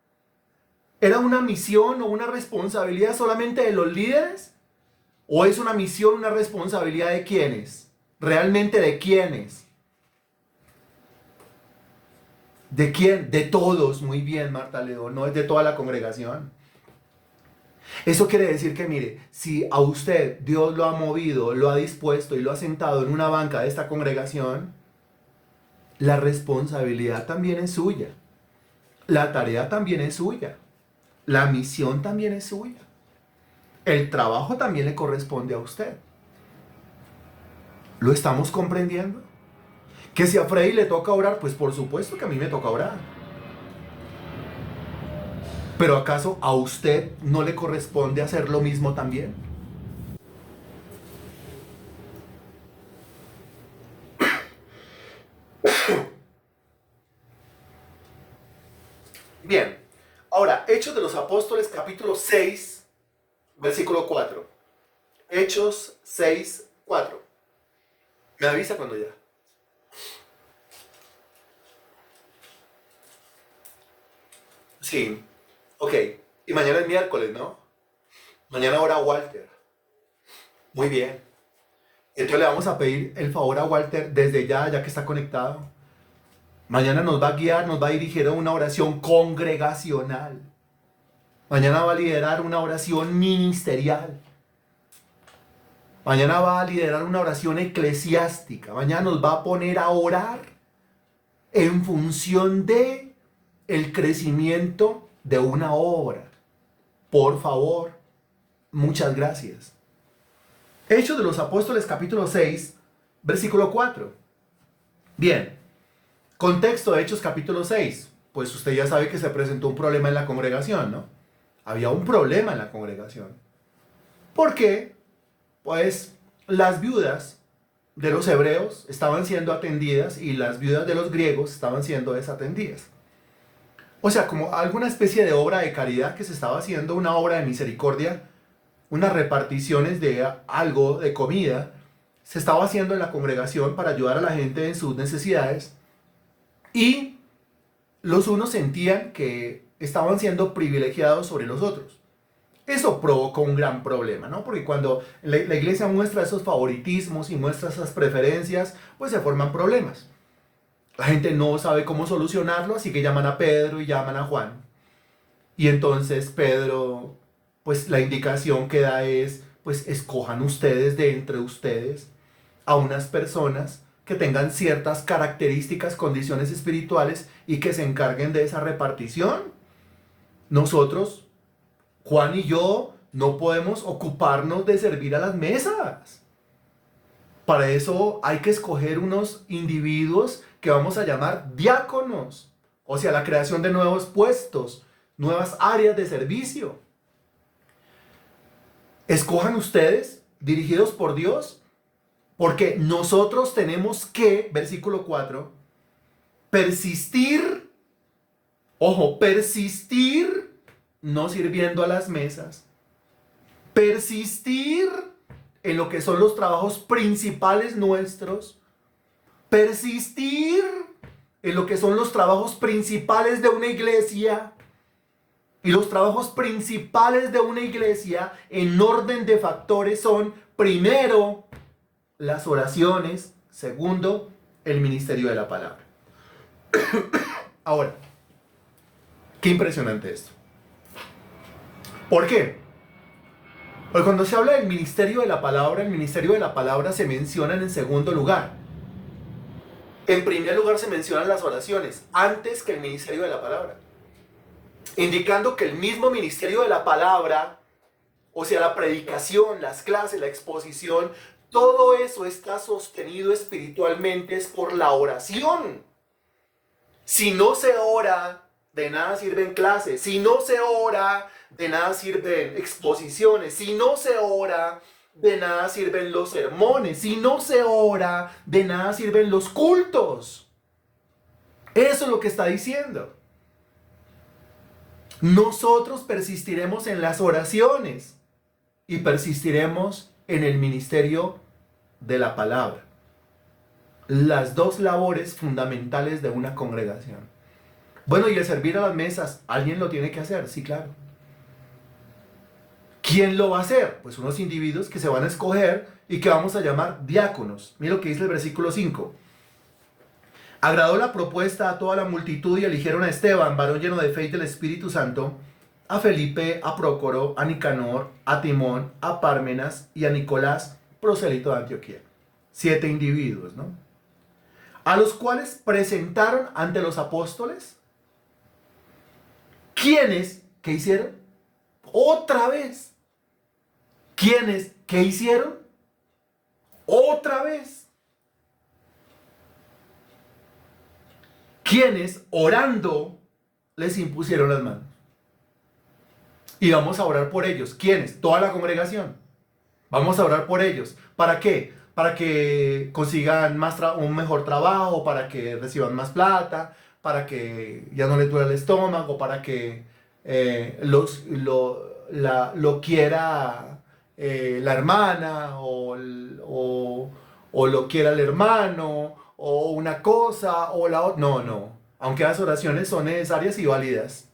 ¿Era una misión o una responsabilidad solamente de los líderes? ¿O es una misión, una responsabilidad de quiénes? ¿Realmente de quiénes? ¿De quién? De todos. Muy bien, Marta León. No es de toda la congregación. Eso quiere decir que, mire, si a usted Dios lo ha movido, lo ha dispuesto y lo ha sentado en una banca de esta congregación, la responsabilidad también es suya. La tarea también es suya. La misión también es suya. El trabajo también le corresponde a usted. ¿Lo estamos comprendiendo? Que si a Freddy le toca orar, pues por supuesto que a mí me toca orar. ¿Pero acaso a usted no le corresponde hacer lo mismo también? Bien, ahora, Hechos de los Apóstoles, capítulo 6, versículo 4. Hechos 6, 4. Me avisa cuando ya. Sí, ok. Y mañana es miércoles, ¿no? Mañana ora Walter. Muy bien. Entonces le vamos a pedir el favor a Walter desde ya que está conectado. Mañana nos va a guiar, nos va a dirigir a una oración congregacional. Mañana va a liderar una oración ministerial. Mañana va a liderar una oración eclesiástica. Mañana nos va a poner a orar en función de el crecimiento de una obra. Por favor, muchas gracias. Hechos de los Apóstoles, capítulo 6, versículo 4. Bien, contexto de Hechos, capítulo 6. Pues usted ya sabe que se presentó un problema en la congregación, ¿no? Había un problema en la congregación. ¿Por qué? Pues las viudas de los hebreos estaban siendo atendidas y las viudas de los griegos estaban siendo desatendidas. O sea, como alguna especie de obra de caridad que se estaba haciendo, una obra de misericordia, unas reparticiones de algo de comida, se estaba haciendo en la congregación para ayudar a la gente en sus necesidades. Y los unos sentían que estaban siendo privilegiados sobre los otros. Eso provocó un gran problema, ¿no? Porque cuando la iglesia muestra esos favoritismos y muestra esas preferencias, pues se forman problemas. La gente no sabe cómo solucionarlo, así que llaman a Pedro y llaman a Juan. Y entonces Pedro, pues la indicación que da es, pues escojan ustedes de entre ustedes a unas personas que tengan ciertas características, condiciones espirituales y que se encarguen de esa repartición. Nosotros, Juan y yo, no podemos ocuparnos de servir a las mesas. Para eso hay que escoger unos individuos que vamos a llamar diáconos. O sea, la creación de nuevos puestos, nuevas áreas de servicio. Escojan ustedes, dirigidos por Dios, porque nosotros tenemos que, versículo 4, persistir, ojo, persistir, no sirviendo a las mesas, persistir en lo que son los trabajos principales nuestros, persistir en lo que son los trabajos principales de una iglesia. Y los trabajos principales de una iglesia en orden de factores son, primero, las oraciones, segundo, el ministerio de la palabra. Ahora, qué impresionante esto. ¿Por qué? Porque cuando se habla del ministerio de la palabra, el ministerio de la palabra se menciona en segundo lugar. En primer lugar se mencionan las oraciones, antes que el ministerio de la palabra. Indicando que el mismo ministerio de la palabra, o sea, la predicación, las clases, la exposición, Todo eso está sostenido espiritualmente es por la oración. Si no se ora, de nada sirven clases. Si no se ora, de nada sirven exposiciones. Si no se ora, de nada sirven los sermones. Si no se ora, de nada sirven los cultos. Eso es lo que está diciendo. Nosotros persistiremos en las oraciones y persistiremos en el ministerio de la palabra. Las dos labores fundamentales de una congregación. Bueno, y el servir a las mesas, ¿alguien lo tiene que hacer? Sí, claro. ¿Quién lo va a hacer? Pues unos individuos que se van a escoger y que vamos a llamar diáconos. Mira lo que dice el versículo 5. Agradó la propuesta a toda la multitud y eligieron a Esteban, varón lleno de fe y del Espíritu Santo, a Felipe, a Prócoro, a Nicanor, a Timón, a Pármenas y a Nicolás, prosélito de Antioquía. 7 individuos, ¿no? A los cuales presentaron ante los apóstoles. ¿Quiénes? ¿Qué hicieron? Otra vez. ¿Quiénes? ¿Qué hicieron? Otra vez. Quienes orando les impusieron las manos. Y vamos a orar por ellos. ¿Quiénes? Toda la congregación. Vamos a orar por ellos. ¿Para qué? Para que consigan un mejor trabajo, para que reciban más plata, para que ya no les duele el estómago, para que lo quiera la hermana o lo quiera el hermano, o una cosa o la otra. No. Aunque las oraciones son necesarias y válidas.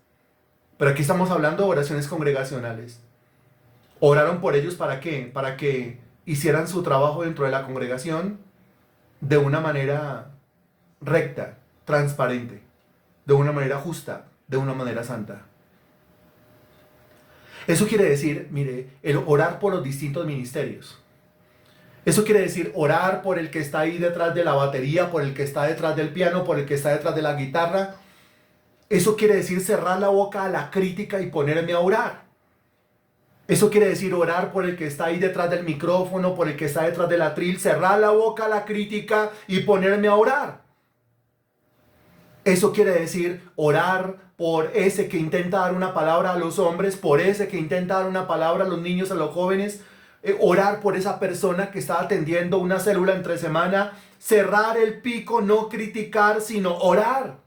Pero aquí estamos hablando de oraciones congregacionales. ¿Oraron por ellos para qué? Para que hicieran su trabajo dentro de la congregación de una manera recta, transparente, de una manera justa, de una manera santa. Eso quiere decir, mire, el orar por los distintos ministerios. Eso quiere decir orar por el que está ahí detrás de la batería, por el que está detrás del piano, por el que está detrás de la guitarra. Eso quiere decir cerrar la boca a la crítica y ponerme a orar. Eso quiere decir orar por el que está ahí detrás del micrófono, por el que está detrás del atril, cerrar la boca a la crítica y ponerme a orar. Eso quiere decir orar por ese que intenta dar una palabra a los hombres, por ese que intenta dar una palabra a los niños, a los jóvenes. Orar por esa persona que está atendiendo una célula entre semana, cerrar el pico, no criticar, sino orar.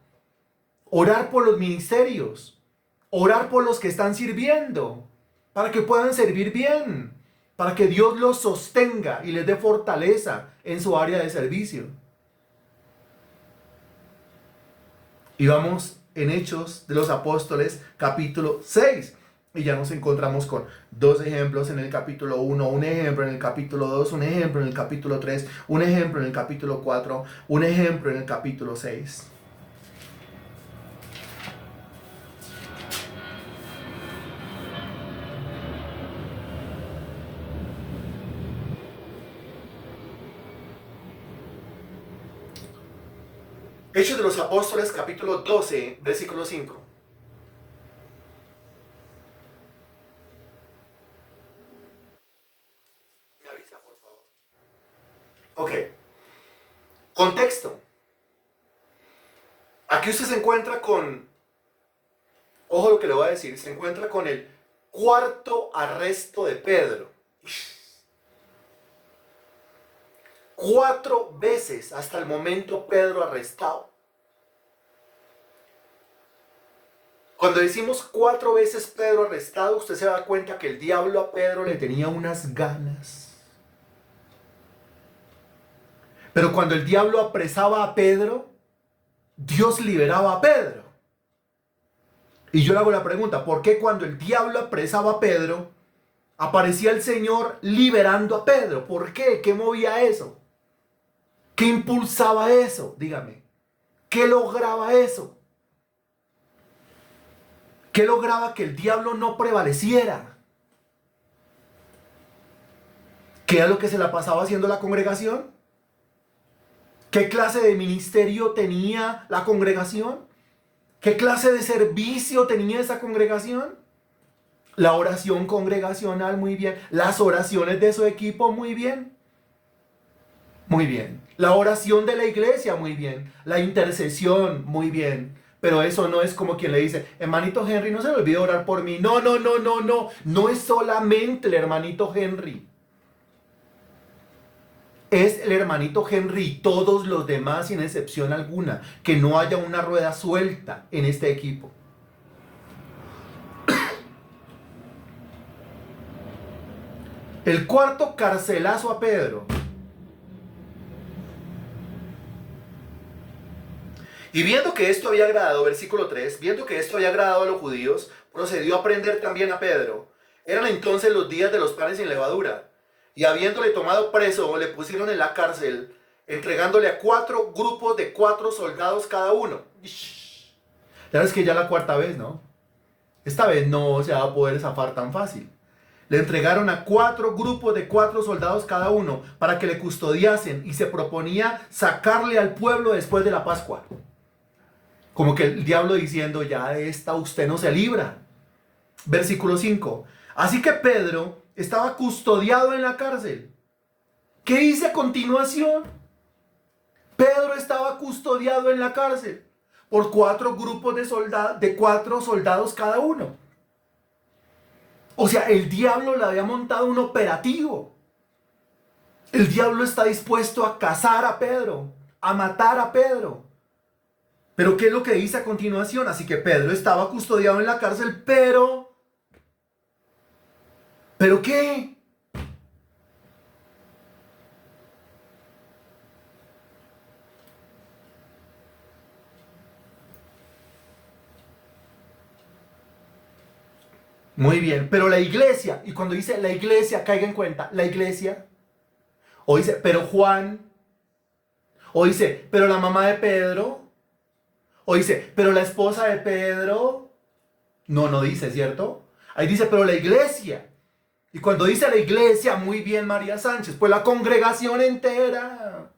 Orar por los ministerios, orar por los que están sirviendo, para que puedan servir bien, para que Dios los sostenga y les dé fortaleza en su área de servicio. Y vamos en Hechos de los Apóstoles, capítulo 6. Y ya nos encontramos con 2 ejemplos en el capítulo 1, un ejemplo en el capítulo 2, un ejemplo en el capítulo 3, un ejemplo en el capítulo 4, un ejemplo en el capítulo 6. Hechos de los Apóstoles, capítulo 12, versículo 5. Me avisa, por favor. Ok. Contexto. Aquí usted se encuentra con, ojo lo que le voy a decir, se encuentra con el cuarto arresto de Pedro. 4 veces hasta el momento Pedro arrestado. Cuando decimos 4 veces Pedro arrestado, usted se da cuenta que el diablo a Pedro le tenía unas ganas. Pero cuando el diablo apresaba a Pedro, Dios liberaba a Pedro. Y yo le hago la pregunta, ¿por qué cuando el diablo apresaba a Pedro, aparecía el Señor liberando a Pedro? ¿Por qué? ¿Qué movía eso? ¿Qué impulsaba eso? Dígame. ¿Qué lograba eso? ¿Qué lograba que el diablo no prevaleciera? ¿Qué era lo que se la pasaba haciendo la congregación? ¿Qué clase de ministerio tenía la congregación? ¿Qué clase de servicio tenía esa congregación? La oración congregacional, muy bien. Las oraciones de su equipo, muy bien. Muy bien. La oración de la iglesia, muy bien. La intercesión, muy bien. Pero eso no es como quien le dice, hermanito Henry, no se le olvide orar por mí. No, no, no, no, no. No es solamente el hermanito Henry. Es el hermanito Henry y todos los demás sin excepción alguna. Que no haya una rueda suelta en este equipo. El cuarto carcelazo a Pedro. Y viendo que esto había agradado, versículo 3, viendo que esto había agradado a los judíos, procedió a prender también a Pedro. Eran entonces los días de los panes sin levadura. Y habiéndole tomado preso, le pusieron en la cárcel, entregándole a 4 grupos de 4 soldados cada uno. Ya ves que ya la cuarta vez, ¿no? Esta vez no se va a poder zafar tan fácil. Le entregaron a 4 grupos de 4 soldados cada uno para que le custodiasen y se proponía sacarle al pueblo después de la Pascua. Como que el diablo diciendo, ya de esta usted no se libra. Versículo 5. Así que Pedro estaba custodiado en la cárcel. ¿Qué dice a continuación? Pedro estaba custodiado en la cárcel por 4 grupos de 4 soldados cada uno. O sea, el diablo le había montado un operativo. El diablo está dispuesto a cazar a Pedro, a matar a Pedro. Pero ¿qué es lo que dice a continuación? Así que Pedro estaba custodiado en la cárcel, ¿pero qué? Muy bien, pero la iglesia, y cuando dice la iglesia, caiga en cuenta, la iglesia, o dice, pero Juan, o dice, pero la mamá de Pedro, o dice, pero la esposa de Pedro, no dice, ¿cierto? Ahí dice, pero la iglesia. Y cuando dice la iglesia, muy bien María Sánchez, pues la congregación entera.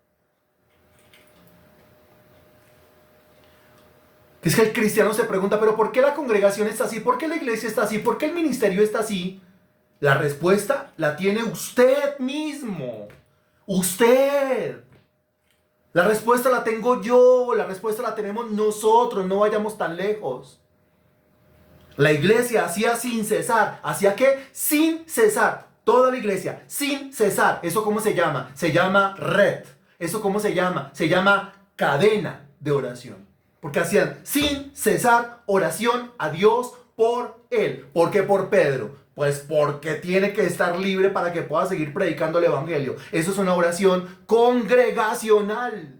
Es que el cristiano se pregunta, pero ¿por qué la congregación está así? ¿Por qué la iglesia está así? ¿Por qué el ministerio está así? La respuesta la tiene usted mismo. Usted. La respuesta la tengo yo, la respuesta la tenemos nosotros, no vayamos tan lejos. La iglesia hacía sin cesar. ¿Hacía qué? Sin cesar. Toda la iglesia, sin cesar. ¿Eso cómo se llama? Se llama red. ¿Eso cómo se llama? Se llama cadena de oración. Porque hacían sin cesar oración a Dios por él. ¿Por qué por Pedro? Pues porque tiene que estar libre para que pueda seguir predicando el evangelio. Eso es una oración congregacional.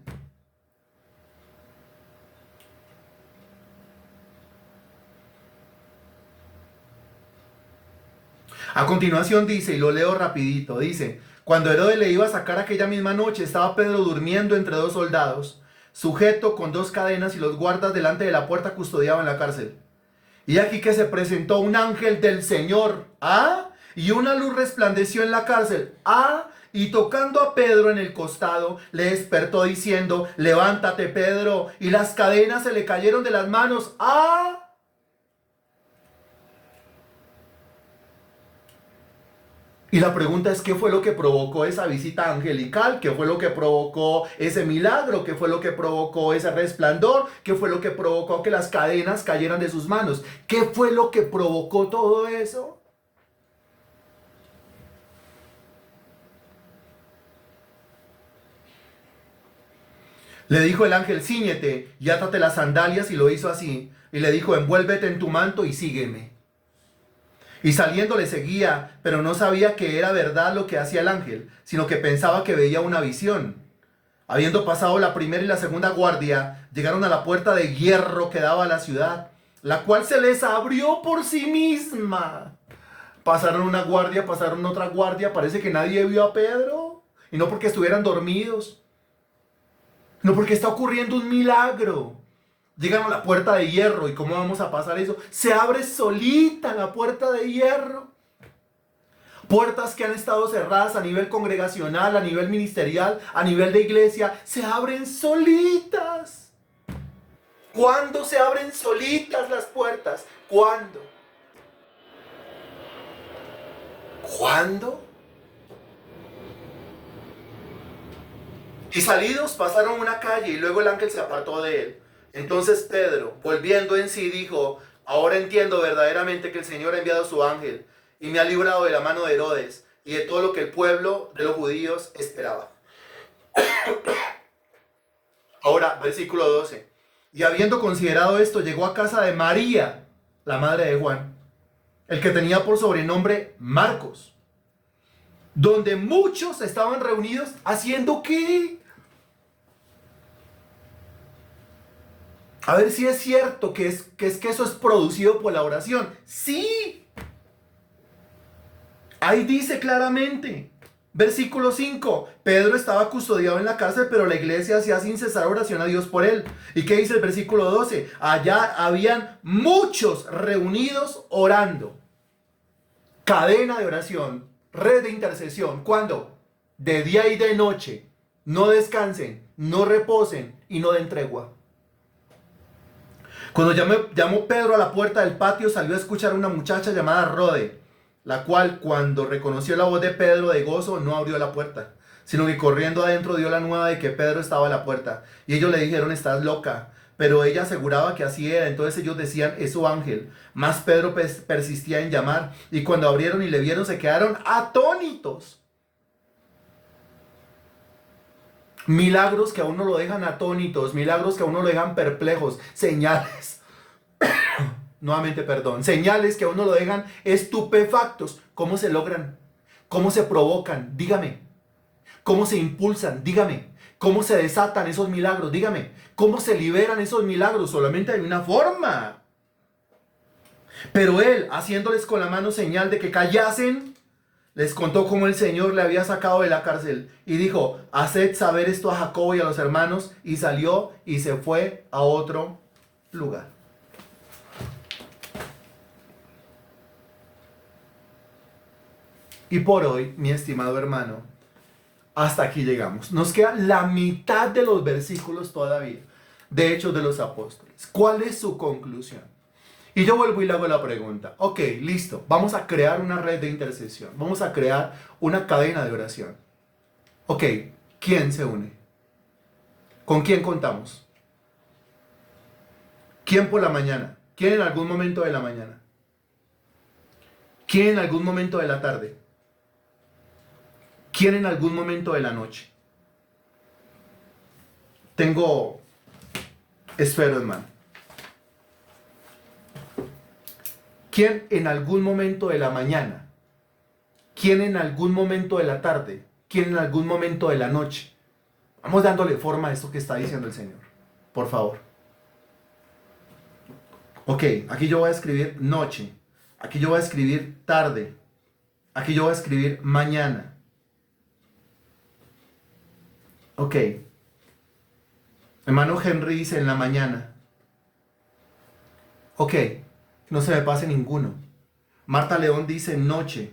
A continuación dice, y lo leo rapidito, dice, cuando Herodes le iba a sacar aquella misma noche, estaba Pedro durmiendo entre 2 soldados, sujeto con 2 cadenas, y los guardas delante de la puerta custodiaban la cárcel. Y aquí que se presentó un ángel del Señor, y una luz resplandeció en la cárcel, y tocando a Pedro en el costado, le despertó diciendo, levántate Pedro, y las cadenas se le cayeron de las manos, Y la pregunta es, ¿qué fue lo que provocó esa visita angelical? ¿Qué fue lo que provocó ese milagro? ¿Qué fue lo que provocó ese resplandor? ¿Qué fue lo que provocó que las cadenas cayeran de sus manos? ¿Qué fue lo que provocó todo eso? Le dijo el ángel, cíñete y átate las sandalias, y lo hizo así. Y le dijo, envuélvete en tu manto y sígueme. Y saliendo le seguía, pero no sabía que era verdad lo que hacía el ángel, sino que pensaba que veía una visión. Habiendo pasado la primera y la segunda guardia, llegaron a la puerta de hierro que daba a la ciudad, la cual se les abrió por sí misma. Pasaron una guardia, pasaron otra guardia, parece que nadie vio a Pedro, y no porque estuvieran dormidos, no porque está ocurriendo un milagro. Llegan a la puerta de hierro. ¿Y cómo vamos a pasar eso? Se abre solita la puerta de hierro. Puertas que han estado cerradas a nivel congregacional, a nivel ministerial, a nivel de iglesia, se abren solitas. ¿Cuándo se abren solitas las puertas? ¿Cuándo? ¿Cuándo? Y salidos pasaron una calle y luego el ángel se apartó de él. Entonces Pedro, volviendo en sí, dijo, ahora entiendo verdaderamente que el Señor ha enviado su ángel y me ha librado de la mano de Herodes y de todo lo que el pueblo de los judíos esperaba. Ahora, versículo 12. Y habiendo considerado esto, llegó a casa de María, la madre de Juan, el que tenía por sobrenombre Marcos, donde muchos estaban reunidos haciendo qué. A ver si es cierto que eso es producido por la oración. Sí. Ahí dice claramente. Versículo 5. Pedro estaba custodiado en la cárcel, pero la iglesia hacía sin cesar oración a Dios por él. ¿Y qué dice el versículo 12? Allá habían muchos reunidos orando. Cadena de oración, red de intercesión. ¿Cuándo? De día y de noche. No descansen, no reposen y no den tregua. Cuando llamó Pedro a la puerta del patio, salió a escuchar a una muchacha llamada Rode, la cual, cuando reconoció la voz de Pedro de gozo, no abrió la puerta, sino que corriendo adentro dio la nueva de que Pedro estaba a la puerta. Y ellos le dijeron, estás loca. Pero ella aseguraba que así era. Entonces ellos decían, es su ángel. Mas Pedro persistía en llamar. Y cuando abrieron y le vieron, se quedaron atónitos. Milagros que a uno lo dejan atónitos, milagros que a uno lo dejan perplejos, señales, nuevamente perdón, señales que a uno lo dejan estupefactos. ¿Cómo se logran? ¿Cómo se provocan? Dígame. ¿Cómo se impulsan? Dígame. ¿Cómo se desatan esos milagros? Dígame. ¿Cómo se liberan esos milagros? Solamente hay una forma. Pero él, haciéndoles con la mano señal de que callasen, les contó cómo el Señor le había sacado de la cárcel y dijo, haced saber esto a Jacobo y a los hermanos, y salió y se fue a otro lugar. Y por hoy, mi estimado hermano, hasta aquí llegamos. Nos queda la mitad de los versículos todavía de Hechos de los Apóstoles. ¿Cuál es su conclusión? Y yo vuelvo y le hago la pregunta. Ok, listo. Vamos a crear una red de intercesión. Vamos a crear una cadena de oración. Ok, ¿quién se une? ¿Con quién contamos? ¿Quién por la mañana? ¿Quién en algún momento de la mañana? ¿Quién en algún momento de la tarde? ¿Quién en algún momento de la noche? Tengo esfero en mano. ¿Quién en algún momento de la mañana? ¿Quién en algún momento de la tarde? ¿Quién en algún momento de la noche? Vamos dándole forma a esto que está diciendo el Señor. Por favor. Ok, aquí yo voy a escribir noche. Aquí yo voy a escribir tarde. Aquí yo voy a escribir mañana. Ok. Hermano Henry dice en la mañana. Ok. No se me pase ninguno. Marta León dice noche.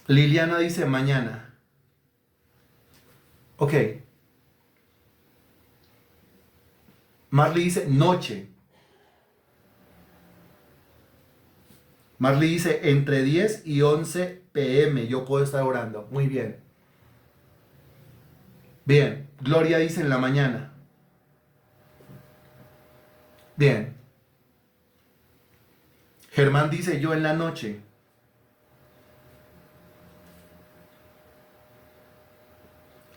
Liliana dice mañana. Ok. Marley dice noche. Marley dice entre 10 y 11 p.m. yo puedo estar orando. Muy bien. Bien. Gloria dice en la mañana. Bien. Germán dice yo en la noche.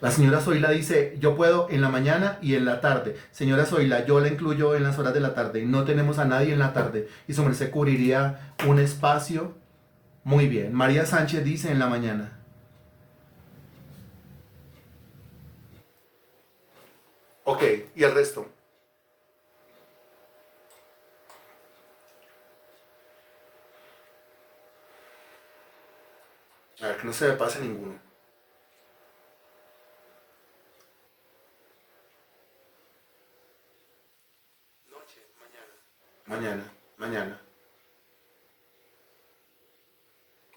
La señora Zoila dice yo puedo en la mañana y en la tarde. Señora Zoila, yo la incluyo en las horas de la tarde. No tenemos a nadie en la tarde. Y su merced cubriría un espacio. Muy bien. María Sánchez dice en la mañana. Ok, ¿y el resto? A ver, que no se me pase ninguno. Noche, mañana. Mañana,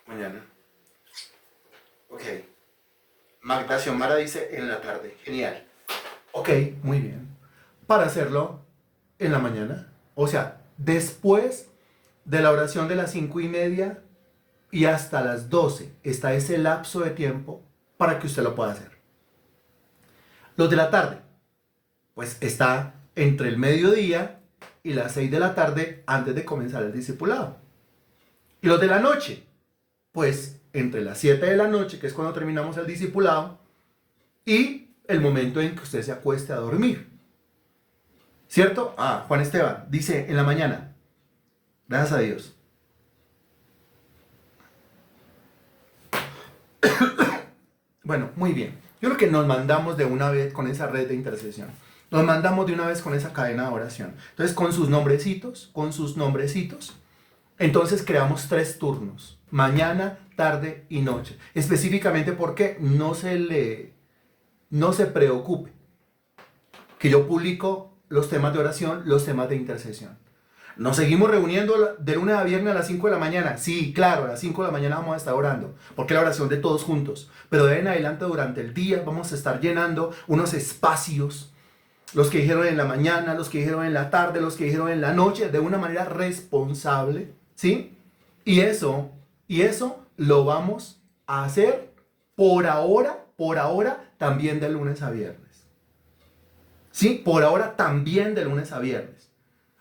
mañana. Ok. Magda Xiomara dice en la tarde. Genial. Ok, muy bien. Para hacerlo en la mañana. O sea, después de la oración de las 5:30 y hasta las 12 está ese lapso de tiempo para que usted lo pueda hacer. Los de la tarde, pues está entre el mediodía y las 6 de la tarde antes de comenzar el discipulado. Y los de la noche, pues entre las 7 de la noche, que es cuando terminamos el discipulado, y el momento en que usted se acueste a dormir. ¿Cierto? Juan Esteban dice en la mañana, gracias a Dios. Bueno, muy bien. Yo creo que nos mandamos de una vez con esa red de intercesión. Nos mandamos de una vez con esa cadena de oración. Entonces, con sus nombrecitos, entonces creamos 3 turnos. Mañana, tarde y noche. Específicamente porque no se preocupe que yo publico los temas de oración, los temas de intercesión. Nos seguimos reuniendo de lunes a viernes a las 5 de la mañana. Sí, claro, a las 5 de la mañana vamos a estar orando, porque es la oración de todos juntos. Pero de ahí en adelante durante el día vamos a estar llenando unos espacios, los que dijeron en la mañana, los que dijeron en la tarde, los que dijeron en la noche, de una manera responsable, ¿sí? Y eso lo vamos a hacer por ahora, también de lunes a viernes. ¿Sí? Por ahora también de lunes a viernes.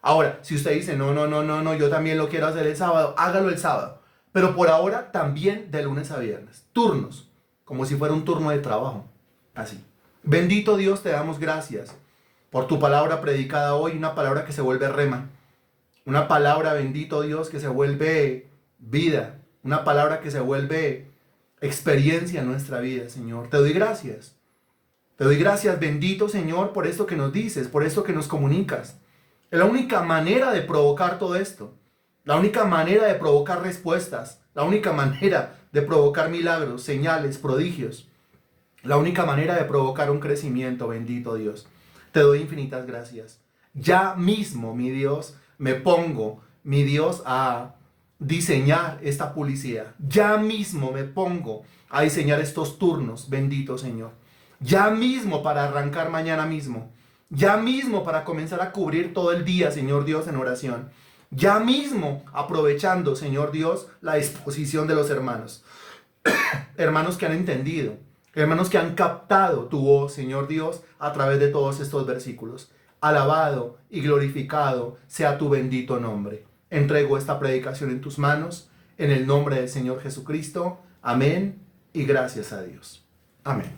Ahora, si usted dice, no, yo también lo quiero hacer el sábado, hágalo el sábado. Pero por ahora también de lunes a viernes. Turnos, como si fuera un turno de trabajo. Así. Bendito Dios, te damos gracias por tu palabra predicada hoy, una palabra que se vuelve rema. Una palabra, bendito Dios, que se vuelve vida. Una palabra que se vuelve experiencia en nuestra vida, Señor. Te doy gracias. Te doy gracias, bendito Señor, por esto que nos dices, por esto que nos comunicas. Es la única manera de provocar todo esto. La única manera de provocar respuestas. La única manera de provocar milagros, señales, prodigios. La única manera de provocar un crecimiento, bendito Dios. Te doy infinitas gracias. Ya mismo, mi Dios, me pongo, mi Dios, a diseñar esta publicidad. Ya mismo me pongo a diseñar estos turnos, bendito Señor. Ya mismo para arrancar mañana mismo. Ya mismo para comenzar a cubrir todo el día, Señor Dios, en oración. Ya mismo aprovechando, Señor Dios, la disposición de los hermanos. Hermanos que han entendido, hermanos que han captado tu voz, Señor Dios, a través de todos estos versículos. Alabado y glorificado sea tu bendito nombre. Entrego esta predicación en tus manos, en el nombre del Señor Jesucristo. Amén y gracias a Dios. Amén.